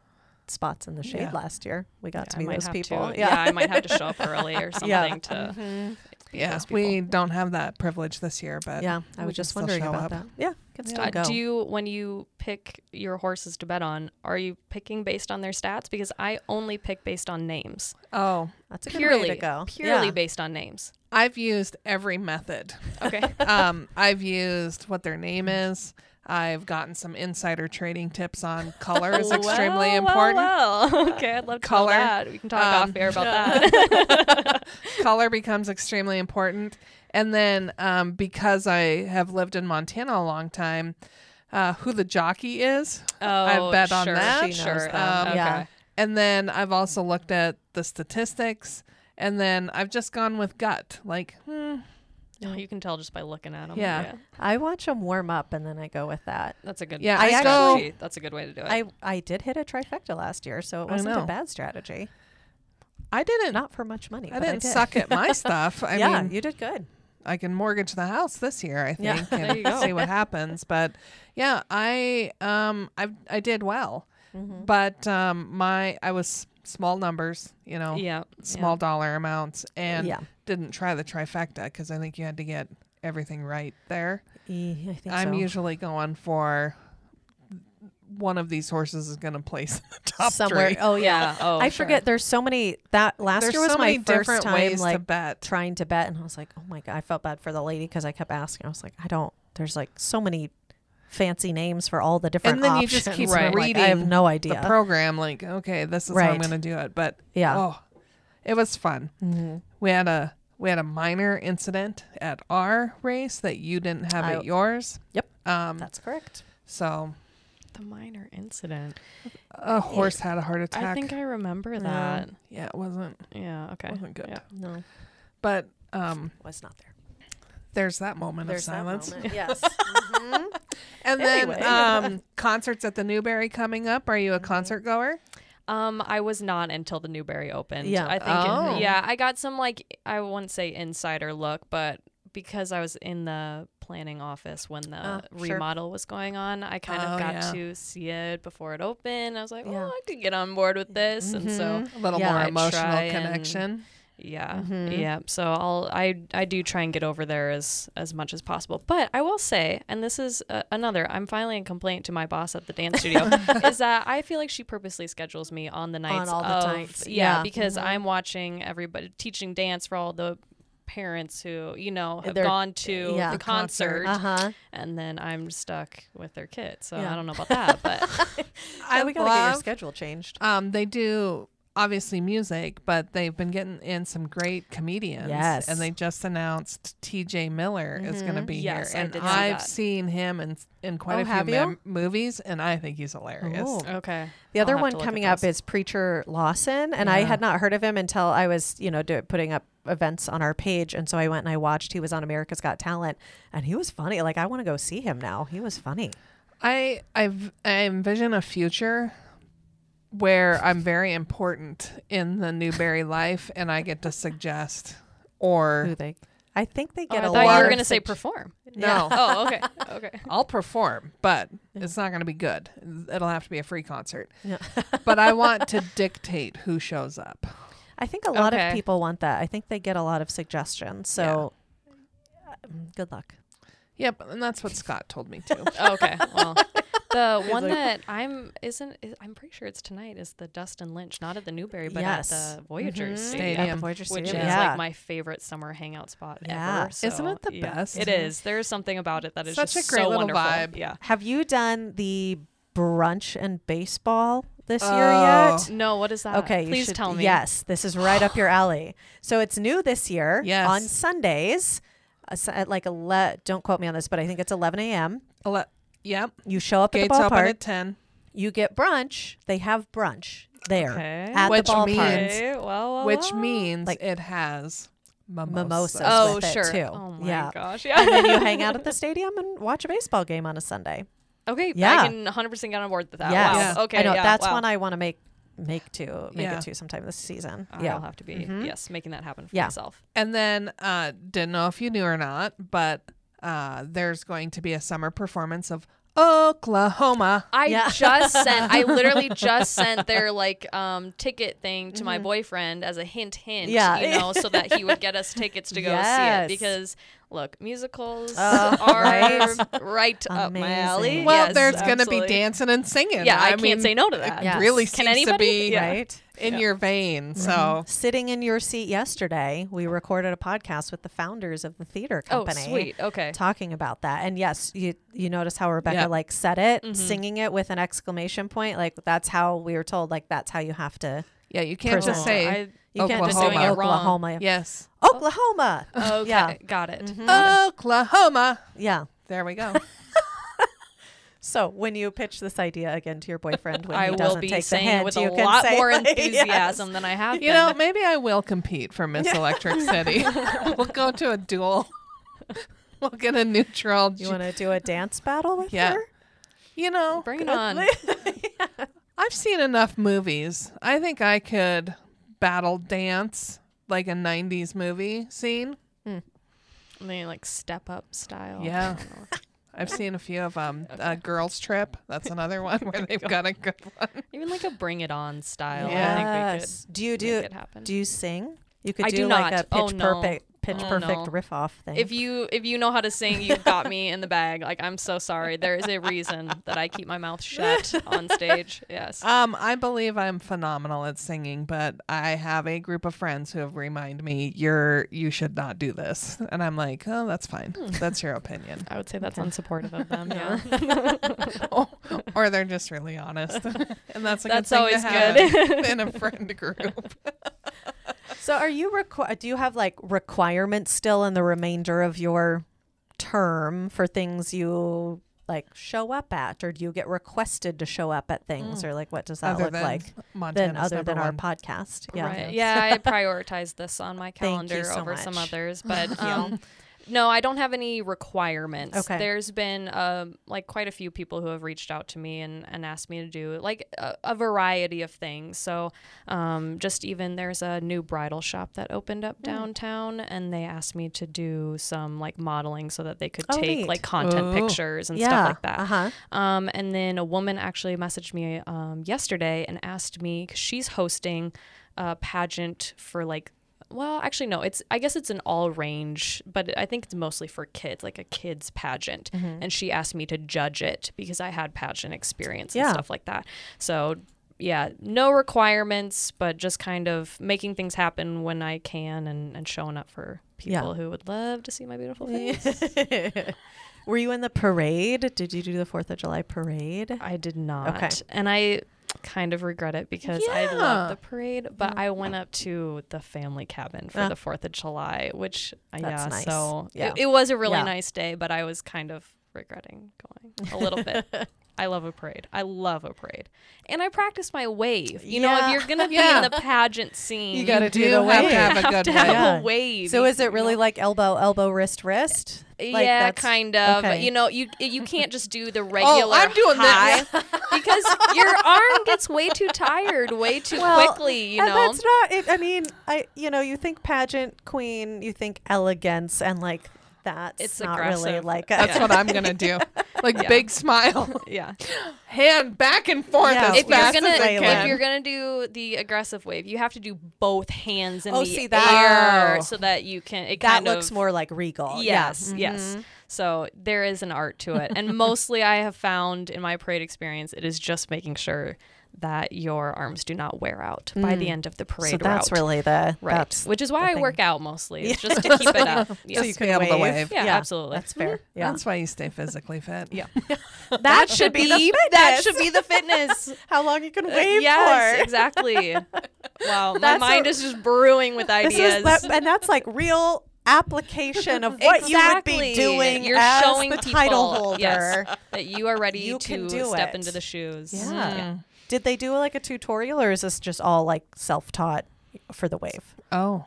Speaker 1: spots in the shade
Speaker 3: Yeah.
Speaker 1: last year. We got to
Speaker 4: I
Speaker 1: be
Speaker 4: might
Speaker 1: those
Speaker 4: have
Speaker 1: people.
Speaker 4: to, I might have to show up early or something
Speaker 1: Yeah.
Speaker 4: to.
Speaker 3: yeah,
Speaker 4: those
Speaker 3: we
Speaker 4: people.
Speaker 3: don't have that privilege this year, but
Speaker 1: Yeah. I
Speaker 3: we
Speaker 1: was
Speaker 3: can
Speaker 1: just
Speaker 3: still
Speaker 1: wondering
Speaker 3: show
Speaker 1: about
Speaker 3: up.
Speaker 1: that. Yeah. Can still
Speaker 3: Yeah.
Speaker 1: go.
Speaker 4: Do you, when you pick your horses to bet on, are you picking based on their stats? Because I only pick based on names.
Speaker 3: Oh,
Speaker 1: That's a good
Speaker 4: Purely,
Speaker 1: way to go.
Speaker 4: purely
Speaker 1: Yeah.
Speaker 4: based on names.
Speaker 3: I've used every method.
Speaker 4: Okay.
Speaker 3: I've used what their name is. I've gotten some insider trading tips on color is extremely important.
Speaker 4: Well. Okay, I'd love to
Speaker 3: Color.
Speaker 4: know that. We can talk off air about
Speaker 1: yeah.
Speaker 4: that.
Speaker 3: Color becomes extremely important. And then because I have lived in Montana a long time, who the jockey is,
Speaker 4: Oh,
Speaker 3: I bet on
Speaker 4: sure,
Speaker 3: that.
Speaker 1: She knows
Speaker 4: Sure.
Speaker 1: that.
Speaker 4: Okay.
Speaker 1: Yeah.
Speaker 3: And then I've also looked at the statistics. And then I've just gone with gut. Like,
Speaker 4: Oh, you can tell just by looking at them.
Speaker 3: Yeah.
Speaker 1: I watch them warm up and then I go with that.
Speaker 4: That's a good.
Speaker 3: Yeah,
Speaker 1: I
Speaker 4: strategy. That's a good way to do it.
Speaker 1: I did hit a trifecta last year, so it
Speaker 3: I
Speaker 1: wasn't a
Speaker 3: know.
Speaker 1: bad strategy.
Speaker 3: I didn't.
Speaker 1: Not for much money.
Speaker 3: I
Speaker 1: but
Speaker 3: didn't
Speaker 1: did.
Speaker 3: suck at my stuff. I
Speaker 1: yeah,
Speaker 3: mean,
Speaker 1: you did good.
Speaker 3: I can mortgage the house this year, I
Speaker 1: Yeah.
Speaker 3: think,
Speaker 4: There you
Speaker 3: and
Speaker 4: go.
Speaker 3: see what happens. But yeah, I did well. But I was small numbers,
Speaker 4: yeah.
Speaker 3: small dollar amounts, and
Speaker 1: Yeah.
Speaker 3: didn't try the trifecta because I think you had to get everything right there.
Speaker 1: I think
Speaker 3: I'm
Speaker 1: so.
Speaker 3: usually going for one of these horses is going to place in the top
Speaker 1: Somewhere.
Speaker 3: three.
Speaker 1: Oh yeah.
Speaker 4: Yeah. Oh,
Speaker 1: I
Speaker 4: sure.
Speaker 1: forget. There's so many. That last
Speaker 3: There's
Speaker 1: year was
Speaker 3: so
Speaker 1: my
Speaker 3: many
Speaker 1: first
Speaker 3: different
Speaker 1: time
Speaker 3: ways
Speaker 1: like
Speaker 3: to bet.
Speaker 1: trying to bet, and I was like, oh my god, I felt bad for the lady because I kept asking. I was like, there's like so many fancy names for all the different
Speaker 3: And then you
Speaker 1: options.
Speaker 3: just keep
Speaker 1: I'm like,
Speaker 3: reading
Speaker 1: I have no
Speaker 3: The
Speaker 1: idea.
Speaker 3: program, like, okay, this is how I'm
Speaker 1: Right.
Speaker 3: going to do it. But
Speaker 1: Yeah.
Speaker 3: oh, it was fun.
Speaker 1: Mhm.
Speaker 3: We had a minor incident at our race that you didn't have at yours.
Speaker 1: Yep.
Speaker 3: Um,
Speaker 1: That's correct.
Speaker 3: so
Speaker 4: The minor incident.
Speaker 3: a horse had a heart attack.
Speaker 4: I think I remember that.
Speaker 3: Yeah, it wasn't
Speaker 4: Yeah. Okay.
Speaker 3: good.
Speaker 4: Yeah.
Speaker 1: No,
Speaker 3: But
Speaker 1: was not there.
Speaker 3: there's that moment
Speaker 1: There's
Speaker 3: of silence.
Speaker 1: that moment. Yes.
Speaker 3: And
Speaker 1: Anyway.
Speaker 3: then concerts at the Newberry coming up. Are you a concert goer?
Speaker 4: I was not until the Newberry opened.
Speaker 1: Yeah.
Speaker 4: I think.
Speaker 3: Oh.
Speaker 4: Yeah, I got some like I wouldn't say insider look, but because I was in the planning office when the
Speaker 1: Sure.
Speaker 4: remodel was going on, I kind
Speaker 3: Oh,
Speaker 4: of got
Speaker 3: yeah.
Speaker 4: to see it before it opened. I was like,
Speaker 1: Yeah.
Speaker 4: oh, I could get on board with this, and so
Speaker 3: A little
Speaker 1: Yeah,
Speaker 3: more
Speaker 1: I
Speaker 3: emotional
Speaker 4: try and-
Speaker 3: connection.
Speaker 4: yeah, yeah. So I do try and get over there as much as possible. But I will say, and this is another, I'm filing a complaint to my boss at the dance studio, is that I feel like she purposely schedules me on the nights
Speaker 1: all the
Speaker 4: of,
Speaker 1: nights.
Speaker 4: yeah,
Speaker 1: Yeah.
Speaker 4: because I'm watching everybody teaching dance for all the parents who have
Speaker 1: They're-
Speaker 4: gone to
Speaker 1: yeah.
Speaker 4: the
Speaker 1: The
Speaker 4: concert,
Speaker 1: Uh-huh.
Speaker 4: and then I'm stuck with their kids. So
Speaker 1: Yeah.
Speaker 4: I don't know about that, but
Speaker 1: We gotta get your schedule changed.
Speaker 3: They do obviously music, but they've been getting in some great comedians.
Speaker 1: Yes.
Speaker 3: And they just announced TJ Miller is going to be
Speaker 4: Yes, I
Speaker 3: here. And
Speaker 4: did see
Speaker 3: I've
Speaker 4: that.
Speaker 3: seen him in quite
Speaker 1: Oh,
Speaker 3: a
Speaker 1: have
Speaker 3: few
Speaker 1: you?
Speaker 3: movies, and I think he's hilarious.
Speaker 1: Oh.
Speaker 4: okay.
Speaker 1: The other
Speaker 4: I'll have
Speaker 1: one
Speaker 4: to look
Speaker 1: coming
Speaker 4: at
Speaker 1: up
Speaker 4: those.
Speaker 1: is Preacher Lawson, and I
Speaker 3: Yeah.
Speaker 1: had not heard of him until I was, putting up events on our page, and so I went and I watched. He was on America's Got Talent, and he was funny. Like, I want to go see him now. He was funny.
Speaker 3: I envision a future where I'm very important in the Newberry life, and I get to suggest or
Speaker 1: I think they
Speaker 4: Oh,
Speaker 1: get
Speaker 4: I
Speaker 1: a
Speaker 4: thought
Speaker 1: lot
Speaker 4: you were
Speaker 1: of
Speaker 4: going to say
Speaker 1: sug-
Speaker 4: perform.
Speaker 3: no.
Speaker 4: Oh, okay. Okay.
Speaker 3: I'll perform, but it's not going to be good. It'll have to be a free concert.
Speaker 1: Yeah.
Speaker 3: But I want to dictate who shows up.
Speaker 1: I think a lot
Speaker 4: Okay.
Speaker 1: of people want that. I think they get a lot of suggestions. So, good luck.
Speaker 3: Yep, and that's what Scott told me too.
Speaker 4: Okay. Well, the one that I'm pretty sure it's tonight is the Dustin Lynch, not at the Newberry, but
Speaker 1: Yes.
Speaker 4: at the Voyagers
Speaker 1: Mhm.
Speaker 3: Stadium.
Speaker 1: At the Voyager
Speaker 4: which
Speaker 1: Stadium.
Speaker 4: is
Speaker 1: Yeah.
Speaker 4: like my favorite summer hangout spot
Speaker 1: Yeah.
Speaker 4: ever. So,
Speaker 3: Isn't it the
Speaker 4: yeah,
Speaker 3: best?
Speaker 4: It is. There's something about it that is
Speaker 3: Such
Speaker 4: just
Speaker 3: a great
Speaker 4: so
Speaker 3: little
Speaker 4: wonderful.
Speaker 3: vibe.
Speaker 4: Yeah.
Speaker 1: Have you done the brunch and baseball this year
Speaker 3: Oh.
Speaker 1: yet?
Speaker 4: No, what is that?
Speaker 1: Okay, you
Speaker 4: Please
Speaker 1: should-
Speaker 4: tell me.
Speaker 1: Yes, this is right up your alley. So it's new this year.
Speaker 3: Yes.
Speaker 1: On Sundays, at like don't quote me on this, but I think it's 11 a.m.
Speaker 3: Yep.
Speaker 1: You show up
Speaker 3: Gates
Speaker 1: at the
Speaker 3: open
Speaker 1: ballpark.
Speaker 3: at 10.
Speaker 1: You get brunch. They have brunch there
Speaker 4: Okay.
Speaker 1: at
Speaker 3: Which
Speaker 1: the ballpark.
Speaker 3: means-
Speaker 4: Okay, well,
Speaker 3: Which means
Speaker 1: Like-
Speaker 3: it has
Speaker 1: Mimosas
Speaker 4: oh,
Speaker 1: with it,
Speaker 4: sure.
Speaker 1: too.
Speaker 4: Oh my
Speaker 1: Yeah.
Speaker 4: gosh. Yeah.
Speaker 1: And then you hang out at the stadium and watch a baseball game on a Sunday.
Speaker 4: Okay.
Speaker 1: Yeah.
Speaker 4: I can 100% get on board with that.
Speaker 1: Yes.
Speaker 4: Wow.
Speaker 3: Yeah.
Speaker 4: Okay.
Speaker 1: I know
Speaker 4: yeah,
Speaker 1: that's
Speaker 4: wow.
Speaker 1: one I want to make
Speaker 3: Yeah.
Speaker 1: it to sometime this season.
Speaker 4: I'll have to be making that happen for
Speaker 1: Yeah.
Speaker 4: myself.
Speaker 3: And then, didn't know if you knew or not, but there's going to be a summer performance of Oklahoma.
Speaker 4: I
Speaker 1: Yeah.
Speaker 4: I literally just sent their like ticket thing to my boyfriend as a hint,
Speaker 1: Yeah.
Speaker 4: you know, so that he would get us tickets to go see
Speaker 1: Yes.
Speaker 4: it because look, musicals
Speaker 1: Oh,
Speaker 4: are
Speaker 1: right.
Speaker 4: right up my alley.
Speaker 1: Amazing.
Speaker 3: Well,
Speaker 4: Yes,
Speaker 3: there's going to be
Speaker 4: absolutely.
Speaker 3: dancing and singing.
Speaker 4: Yeah, I
Speaker 3: mean,
Speaker 4: can't say no to that.
Speaker 3: It
Speaker 1: Yes.
Speaker 3: really
Speaker 4: Can
Speaker 3: seems to
Speaker 4: anybody?
Speaker 3: be
Speaker 4: Yeah.
Speaker 1: Right?
Speaker 3: in your vein. So
Speaker 1: Sitting in your seat yesterday, we recorded a podcast with the founders of the theater
Speaker 4: Oh,
Speaker 1: company.
Speaker 4: sweet. Okay.
Speaker 1: Talking about that. And yes, you notice how Rebecca
Speaker 3: Yeah.
Speaker 1: like said it,
Speaker 4: Mm-hmm.
Speaker 1: singing it with an exclamation point. Like that's how we were told, like that's how you have to
Speaker 3: yeah, you can't just
Speaker 1: Personal.
Speaker 3: say
Speaker 1: you can't just
Speaker 3: Oklahoma.
Speaker 1: say
Speaker 4: Doing it wrong.
Speaker 1: Oklahoma.
Speaker 3: yes.
Speaker 1: Oklahoma.
Speaker 4: Okay,
Speaker 1: Yeah.
Speaker 4: got it.
Speaker 3: Oklahoma.
Speaker 1: Yeah.
Speaker 3: There we go.
Speaker 1: So when you pitch this idea again to your boyfriend, when
Speaker 4: I
Speaker 1: he
Speaker 4: will
Speaker 1: doesn't
Speaker 4: be
Speaker 1: take the
Speaker 4: saying
Speaker 1: hint,
Speaker 4: it with
Speaker 1: you
Speaker 4: a
Speaker 1: can
Speaker 4: lot
Speaker 1: say,
Speaker 4: more
Speaker 1: like,
Speaker 4: enthusiasm than I have
Speaker 3: You
Speaker 4: been.
Speaker 3: know, maybe I will compete for Miss Electric City. We'll go to a duel. We'll get a neutral.
Speaker 1: You want to do a dance battle with
Speaker 3: Yeah.
Speaker 1: her?
Speaker 3: You know,
Speaker 4: Bring it on.
Speaker 3: I've seen enough movies. I think I could battle dance like a 90s movie scene.
Speaker 4: I mean, like step up style.
Speaker 3: Yeah.
Speaker 4: I don't know.
Speaker 3: I've seen a few of them. Girls Trip. That's another one where they've got a good one.
Speaker 4: Even like a Bring It On style.
Speaker 3: Yeah.
Speaker 4: I think we
Speaker 1: Yes.
Speaker 4: could
Speaker 1: Do you
Speaker 4: make
Speaker 1: do
Speaker 4: it happen.
Speaker 1: Do you sing? You could
Speaker 4: I
Speaker 1: do
Speaker 4: do
Speaker 1: like
Speaker 4: not.
Speaker 1: a pitch
Speaker 4: Oh, no.
Speaker 1: perfect
Speaker 4: Oh, no.
Speaker 1: riff off thing.
Speaker 4: If you know how to sing, you've got me in the bag. Like, I'm so sorry. There is a reason that I keep my mouth shut on stage. Yes.
Speaker 3: I believe I'm phenomenal at singing, but I have a group of friends who have reminded me you should not do this. And I'm like, oh, that's fine. That's your opinion.
Speaker 4: I would say that's unsupportive of them. Yeah.
Speaker 3: Or they're just really honest. And that's a
Speaker 4: That's
Speaker 3: good thing
Speaker 4: always
Speaker 3: to have
Speaker 4: good.
Speaker 3: in a friend group.
Speaker 1: So are you do you have like requirements still in the remainder of your term for things you like show up at, or do you get requested to show up at things, or like what does that
Speaker 3: Other
Speaker 1: look
Speaker 3: than
Speaker 1: like
Speaker 3: Montana's
Speaker 1: other
Speaker 3: number
Speaker 1: than our
Speaker 3: one.
Speaker 1: podcast? Yeah.
Speaker 4: Right. Yeah, I prioritize this on my
Speaker 1: Thank you
Speaker 4: calendar
Speaker 1: so
Speaker 4: over some
Speaker 1: much.
Speaker 4: others, but no, I don't have any requirements.
Speaker 1: Okay.
Speaker 4: There's been like quite a few people who have reached out to me and asked me to do like a variety of things. So just even there's a new bridal shop that opened up downtown, and they asked me to do some like modeling so that they could
Speaker 1: Oh,
Speaker 4: take
Speaker 1: neat.
Speaker 4: like content
Speaker 3: Ooh.
Speaker 4: pictures and
Speaker 1: Yeah.
Speaker 4: stuff like that.
Speaker 1: Uh-huh.
Speaker 4: And then a woman actually messaged me yesterday and asked me, because she's hosting a pageant for like, well, actually, no, I guess it's an all range, but I think it's mostly for kids, like a kids pageant. And she asked me to judge it because I had pageant experience and
Speaker 1: Yeah.
Speaker 4: stuff like that. So yeah, no requirements, but just kind of making things happen when I can and showing up for people who would love to see my beautiful face.
Speaker 1: Were you in the parade? Did you do the 4th of July parade?
Speaker 4: I did not.
Speaker 1: Okay.
Speaker 4: And I kind of regret it because I
Speaker 3: Yeah.
Speaker 4: love the parade, but I went up to the family cabin for
Speaker 1: Yeah.
Speaker 4: the 4th of July, which,
Speaker 1: That's nice.
Speaker 4: so
Speaker 1: Yeah.
Speaker 4: it was a really
Speaker 1: Yeah.
Speaker 4: nice day, but I was kind of regretting going a little bit. I love a parade. I love a parade. And I practice my wave. You know,
Speaker 1: Yeah.
Speaker 4: if you're going to be
Speaker 3: Yeah.
Speaker 4: in the pageant scene,
Speaker 1: You gotta do
Speaker 3: do
Speaker 1: the
Speaker 3: have
Speaker 1: wave.
Speaker 3: to have a
Speaker 4: have
Speaker 3: good
Speaker 4: to have
Speaker 3: way.
Speaker 1: Yeah.
Speaker 4: a wave.
Speaker 1: So is it
Speaker 4: you
Speaker 1: really
Speaker 4: know?
Speaker 1: like elbow, wrist, wrist? Like
Speaker 4: Yeah,
Speaker 1: that's-
Speaker 4: kind of.
Speaker 1: okay.
Speaker 4: You know, you can't just do the regular
Speaker 3: I'm doing
Speaker 4: high
Speaker 3: this.
Speaker 4: because your arm gets way too tired way too quickly. You
Speaker 1: and
Speaker 4: know,
Speaker 1: that's not it. I mean, you think pageant queen, you think elegance, and like that's
Speaker 4: It's
Speaker 1: not really
Speaker 4: aggressive.
Speaker 1: like
Speaker 3: That's what I'm going to do. Like
Speaker 4: Yeah.
Speaker 3: big smile.
Speaker 4: yeah.
Speaker 3: Hand back and forth
Speaker 1: Yeah.
Speaker 3: as
Speaker 4: If you're
Speaker 3: fast
Speaker 4: gonna
Speaker 3: as I
Speaker 1: if
Speaker 3: can.
Speaker 4: if you're gonna do the aggressive wave, you have to do both hands in
Speaker 1: Oh,
Speaker 4: the
Speaker 1: see, that-
Speaker 4: air
Speaker 1: Oh.
Speaker 4: so that you can. It
Speaker 1: that
Speaker 4: kind
Speaker 1: looks
Speaker 4: of,
Speaker 1: more like regal.
Speaker 4: Yes,
Speaker 1: Yeah.
Speaker 4: yes.
Speaker 1: Mhm.
Speaker 4: So there is an art to it, and mostly I have found in my parade experience, it is just making sure that your arms do not wear out by the end of the parade
Speaker 1: So that's
Speaker 4: route.
Speaker 1: really the
Speaker 4: Right,
Speaker 1: that's
Speaker 4: which is
Speaker 1: the
Speaker 4: why I
Speaker 1: thing.
Speaker 4: work out mostly. It's just to keep it up.
Speaker 1: So
Speaker 4: Yes.
Speaker 1: you
Speaker 3: Just
Speaker 1: can
Speaker 3: be able to
Speaker 1: wave.
Speaker 3: wave.
Speaker 4: Yeah, absolutely.
Speaker 1: That's fair. Yeah.
Speaker 3: That's why you stay physically fit.
Speaker 4: Yeah. That should
Speaker 1: be
Speaker 4: be
Speaker 1: the
Speaker 4: that
Speaker 1: fitness.
Speaker 4: should be the fitness.
Speaker 1: How long you can wave
Speaker 4: Yes,
Speaker 1: for?
Speaker 4: exactly. Wow, my
Speaker 1: That's
Speaker 4: mind
Speaker 1: a-
Speaker 4: is just brewing with
Speaker 1: This
Speaker 4: ideas.
Speaker 1: is and that's like real application of what you would be doing.
Speaker 4: You're
Speaker 1: as
Speaker 4: showing
Speaker 1: the
Speaker 4: people,
Speaker 1: title holder.
Speaker 4: yes, that you are ready
Speaker 1: You can
Speaker 4: to
Speaker 1: do
Speaker 4: step
Speaker 1: it.
Speaker 4: into the shoes.
Speaker 1: Yeah. Did they do like a tutorial, or is this just all like self-taught for the wave?
Speaker 3: Oh,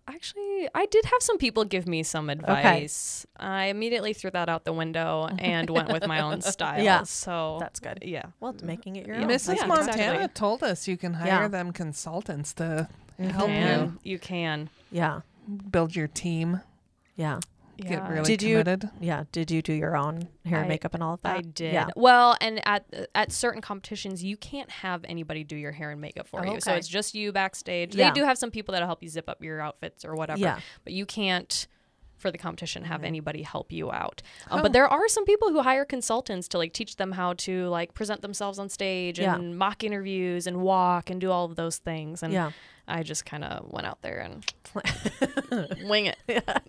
Speaker 4: Actually, I did have some people give me some advice. I immediately threw that out the window and went with my own style.
Speaker 1: Yeah.
Speaker 4: So
Speaker 1: That's good.
Speaker 4: yeah.
Speaker 1: Well, it's making it your
Speaker 4: Yeah.
Speaker 1: own.
Speaker 3: Mrs.
Speaker 4: Yeah,
Speaker 3: Montana
Speaker 4: exactly.
Speaker 3: told us you can hire
Speaker 1: Yeah.
Speaker 3: them consultants to
Speaker 1: Mhm.
Speaker 3: help
Speaker 4: And you can.
Speaker 1: Yeah.
Speaker 3: you build your team,
Speaker 1: Yeah.
Speaker 4: Yeah.
Speaker 3: get really
Speaker 1: Did you-
Speaker 3: committed.
Speaker 1: Yeah. Did you do your own hair and
Speaker 4: I-
Speaker 1: makeup and all of that?
Speaker 4: I did.
Speaker 1: Yeah.
Speaker 4: Well, and at certain competitions, you can't have anybody do your hair and makeup for
Speaker 1: Oh,
Speaker 4: you. So
Speaker 1: okay.
Speaker 4: it's just you backstage.
Speaker 1: Yeah.
Speaker 4: They do have some people that'll help you zip up your outfits or whatever.
Speaker 1: Yeah.
Speaker 4: But you can't, for the competition, have
Speaker 1: Mm-hmm.
Speaker 4: anybody help you out.
Speaker 3: Oh.
Speaker 4: But there are some people who hire consultants to like teach them how to like present themselves on stage
Speaker 1: Yeah.
Speaker 4: and mock interviews and walk and do all of those things. And
Speaker 1: Yeah.
Speaker 4: I just kind of went out there and wing it.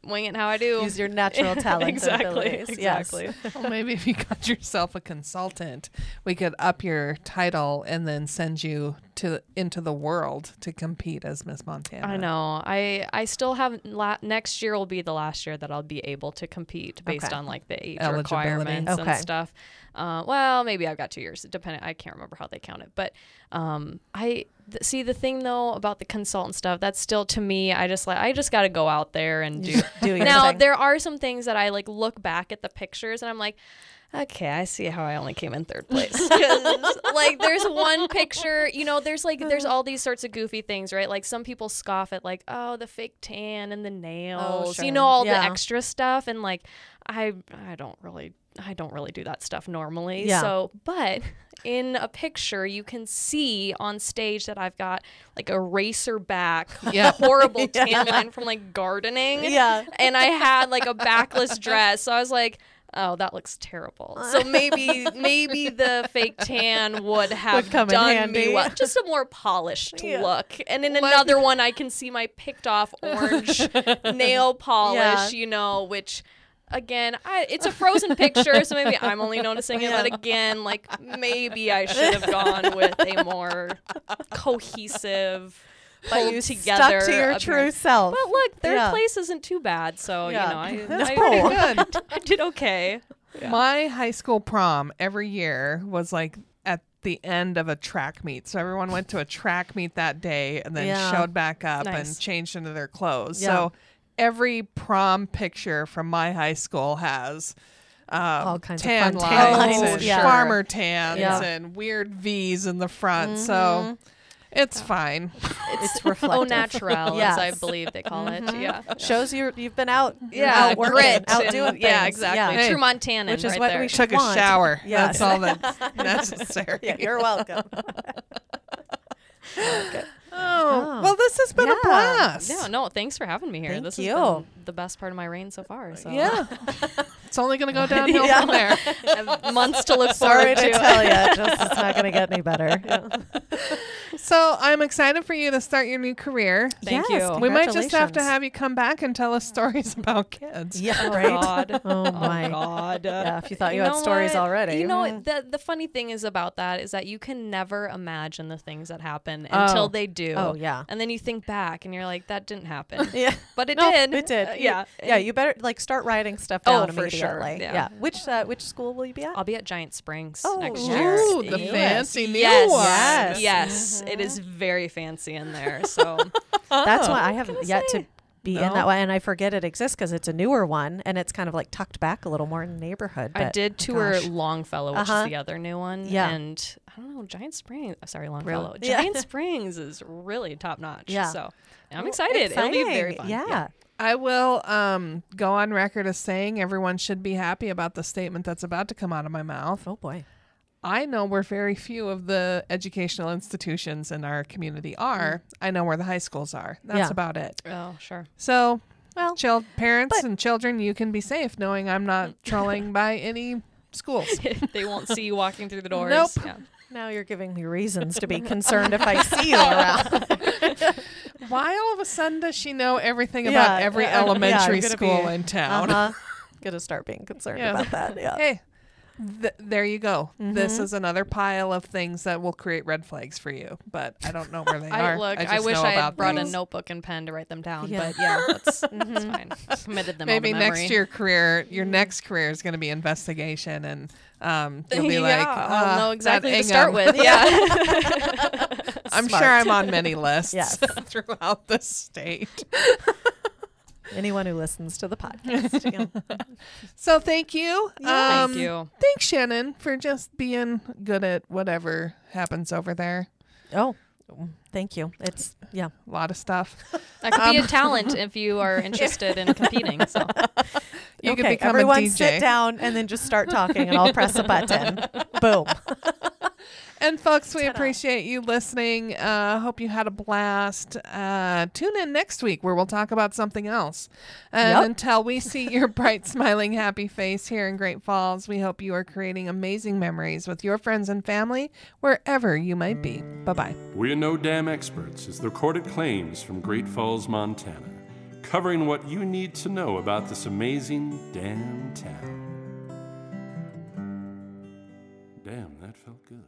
Speaker 4: Wing it how I do.
Speaker 1: Use your natural talent.
Speaker 4: Exactly. Exactly.
Speaker 3: Well, maybe if you got yourself a consultant, we could up your title and then send you into the world to compete as Miss Montana.
Speaker 4: I know. I still have next year will be the last year that I'll be able to compete based
Speaker 1: Okay.
Speaker 4: on like the age
Speaker 3: Eligibility.
Speaker 4: requirements
Speaker 1: Okay.
Speaker 4: and stuff. Well, maybe I've got 2 years. Depending, I can't remember how they count it. But see the thing though about the consultant stuff. That's still to me. I just got to go out there and do.
Speaker 1: Do your
Speaker 4: Now
Speaker 1: thing.
Speaker 4: there are some things that I like look back at the pictures and I'm like, okay, I see how I only came in third place. 'Cause, like, there's one picture, there's all these sorts of goofy things, right? Like, some people scoff at, like, oh, the fake tan and the nails,
Speaker 1: sure.
Speaker 4: all
Speaker 1: Yeah.
Speaker 4: the extra stuff. And, like, I don't really do that stuff normally.
Speaker 1: Yeah.
Speaker 4: So, but in a picture, you can see on stage that I've got, like, a racer back,
Speaker 3: Yeah.
Speaker 4: horrible tan line from, like, gardening.
Speaker 1: Yeah.
Speaker 4: And I had, like, a backless dress. So I was like, oh, that looks terrible. So maybe the fake tan would have
Speaker 1: come in
Speaker 4: done
Speaker 1: handy.
Speaker 4: me well. Just a more polished
Speaker 1: Yeah.
Speaker 4: look. And in another one, I can see my picked off orange nail polish, which... Again, it's a frozen picture, so maybe I'm only noticing it. But again, like, maybe I should have gone with a more cohesive,
Speaker 1: But
Speaker 4: pulled
Speaker 1: you
Speaker 4: together
Speaker 1: stuck to your
Speaker 4: appearance.
Speaker 1: true self.
Speaker 4: But look, third
Speaker 1: Yeah.
Speaker 4: place isn't too bad. So
Speaker 1: Yeah.
Speaker 4: you know,
Speaker 1: That's
Speaker 4: I
Speaker 1: cool.
Speaker 3: Good.
Speaker 4: I did okay. Yeah.
Speaker 3: My high school prom every year was like at the end of a track meet. So everyone went to a track meet that day and then
Speaker 1: Yeah.
Speaker 3: showed back up
Speaker 4: Nice.
Speaker 3: and changed into their clothes.
Speaker 1: Yeah.
Speaker 3: So every prom picture from my high school has
Speaker 1: All kinds of
Speaker 3: tan
Speaker 1: fun
Speaker 3: lines,
Speaker 1: tan lines,
Speaker 3: and
Speaker 1: yeah.
Speaker 3: farmer tans
Speaker 1: Yeah.
Speaker 3: and weird V's in the front. So it's fine.
Speaker 1: It's reflective.
Speaker 4: Au naturel,
Speaker 1: Yes.
Speaker 4: as I believe they call it. Yeah.
Speaker 1: Shows you've been out.
Speaker 4: Yeah,
Speaker 1: out working,
Speaker 4: grit.
Speaker 1: out
Speaker 4: and-
Speaker 1: doing
Speaker 4: yeah,
Speaker 1: things.
Speaker 4: exactly.
Speaker 1: Yeah.
Speaker 3: Hey.
Speaker 4: True Montanan,
Speaker 1: Which is
Speaker 4: right
Speaker 1: what
Speaker 4: there.
Speaker 1: we should
Speaker 3: Took a
Speaker 1: want.
Speaker 3: shower.
Speaker 1: Yes.
Speaker 3: That's all that's necessary.
Speaker 1: Yeah, you're welcome.
Speaker 3: Oh, well, this has been a
Speaker 1: Yeah.
Speaker 3: blast.
Speaker 4: No, thanks for having me here.
Speaker 1: Thank
Speaker 4: this
Speaker 1: you.
Speaker 4: has been the best part of my reign so far. So
Speaker 3: Yeah. It's only going to go downhill
Speaker 1: Yeah.
Speaker 3: from there.
Speaker 4: I have months to look
Speaker 1: Sorry
Speaker 4: forward
Speaker 1: to
Speaker 4: to.
Speaker 1: tell you, it's not going to get any better. Yeah.
Speaker 3: So I'm excited for you to start your new career.
Speaker 4: Thank
Speaker 1: Yes,
Speaker 4: you.
Speaker 3: We might just have to
Speaker 1: congratulations.
Speaker 3: have you come back and tell us stories about kids.
Speaker 1: Yeah,
Speaker 4: Oh,
Speaker 1: right.
Speaker 4: God.
Speaker 1: Oh my.
Speaker 4: God.
Speaker 1: Yeah, if you thought you,
Speaker 4: You
Speaker 1: had
Speaker 4: know
Speaker 1: stories
Speaker 4: what?
Speaker 1: already.
Speaker 4: You know,
Speaker 1: Mm.
Speaker 4: the funny thing is about that is that you can never imagine the things that happen until
Speaker 3: Oh.
Speaker 4: they do.
Speaker 1: Oh yeah.
Speaker 4: And then you think back and you're like, that didn't happen.
Speaker 1: Yeah.
Speaker 4: But it
Speaker 1: No,
Speaker 4: did.
Speaker 1: It did.
Speaker 4: Yeah.
Speaker 1: Yeah. You better like start writing stuff
Speaker 4: Oh,
Speaker 1: down
Speaker 4: for sure.
Speaker 1: immediately.
Speaker 4: Yeah.
Speaker 1: Which school will you be at?
Speaker 4: I'll be at Giant Springs
Speaker 1: Oh,
Speaker 4: next
Speaker 1: yes.
Speaker 4: year.
Speaker 3: Ooh, the
Speaker 1: Yes.
Speaker 3: fancy new
Speaker 4: Yes.
Speaker 3: one.
Speaker 1: Yes.
Speaker 4: Yes. It is very fancy in there. So
Speaker 1: That's why I haven't yet to be in
Speaker 3: No.
Speaker 1: that one, and I forget it exists because it's a newer one and it's kind of like tucked back a little more in the neighborhood.
Speaker 4: I
Speaker 1: but,
Speaker 4: did
Speaker 1: oh,
Speaker 4: tour
Speaker 1: gosh.
Speaker 4: Longfellow, which
Speaker 1: Uh-huh.
Speaker 4: is the other new one.
Speaker 1: Yeah.
Speaker 4: And I don't know, Giant Springs. Sorry, Longfellow.
Speaker 1: Really? Yeah.
Speaker 4: Giant Springs is really top notch.
Speaker 1: Yeah.
Speaker 4: So I'm
Speaker 1: Well,
Speaker 4: excited. It'll be very
Speaker 1: exciting.
Speaker 4: fun.
Speaker 1: Yeah.
Speaker 3: I will go on record as saying everyone should be happy about the statement that's about to come out of my mouth.
Speaker 1: Oh boy.
Speaker 3: I know where very few of the educational institutions in our community are. I know where the high schools are. That's
Speaker 1: Yeah.
Speaker 3: about it.
Speaker 4: Oh, sure.
Speaker 3: So,
Speaker 1: Well,
Speaker 3: parents
Speaker 1: but-
Speaker 3: and children, you can be safe knowing I'm not trolling by any schools.
Speaker 4: They won't see you walking through the doors.
Speaker 3: Nope.
Speaker 4: Yeah.
Speaker 1: now you're giving me reasons to be concerned if I see you around.
Speaker 3: Why all of a sudden does she know everything about every
Speaker 1: yeah,
Speaker 3: elementary
Speaker 1: I'm gonna
Speaker 3: school
Speaker 1: be-
Speaker 3: in town?
Speaker 1: Uh-huh. Gonna start being concerned
Speaker 3: Yeah.
Speaker 1: about that. Yeah.
Speaker 3: Hey, There you go. This is another pile of things that will create red flags for you, but I don't know where they are.
Speaker 4: I wish I had brought a notebook and pen to write them down, but that's fine. Committed them
Speaker 3: Maybe
Speaker 4: all to memory.
Speaker 3: next your next career is going to be investigation, and you'll be like,
Speaker 4: I'll know exactly
Speaker 3: that
Speaker 4: who to start with.
Speaker 3: I'm
Speaker 1: Smart.
Speaker 3: sure I'm on many lists
Speaker 1: Yes.
Speaker 3: throughout the state.
Speaker 1: Anyone who listens to the podcast. Yeah.
Speaker 3: So thank you.
Speaker 4: Thank you.
Speaker 3: Thanks, Shannon, for just being good at whatever happens over there.
Speaker 1: Oh, thank you. It's,
Speaker 3: A lot of stuff.
Speaker 4: That could be a talent if you are interested in competing. So
Speaker 3: You could
Speaker 1: okay,
Speaker 3: become
Speaker 1: everyone
Speaker 3: a DJ.
Speaker 1: sit down and then just start talking and I'll press a button. Boom.
Speaker 3: And folks, we appreciate you listening. Hope you had a blast. Tune in next week where we'll talk about something else. And until we see your bright, smiling, happy face here in Great Falls, we hope you are creating amazing memories with your friends and family wherever you might be. Bye-bye.
Speaker 2: We're No Dam Experts is the recorded claims from Great Falls, Montana, covering what you need to know about this amazing damn town. Damn, that felt good.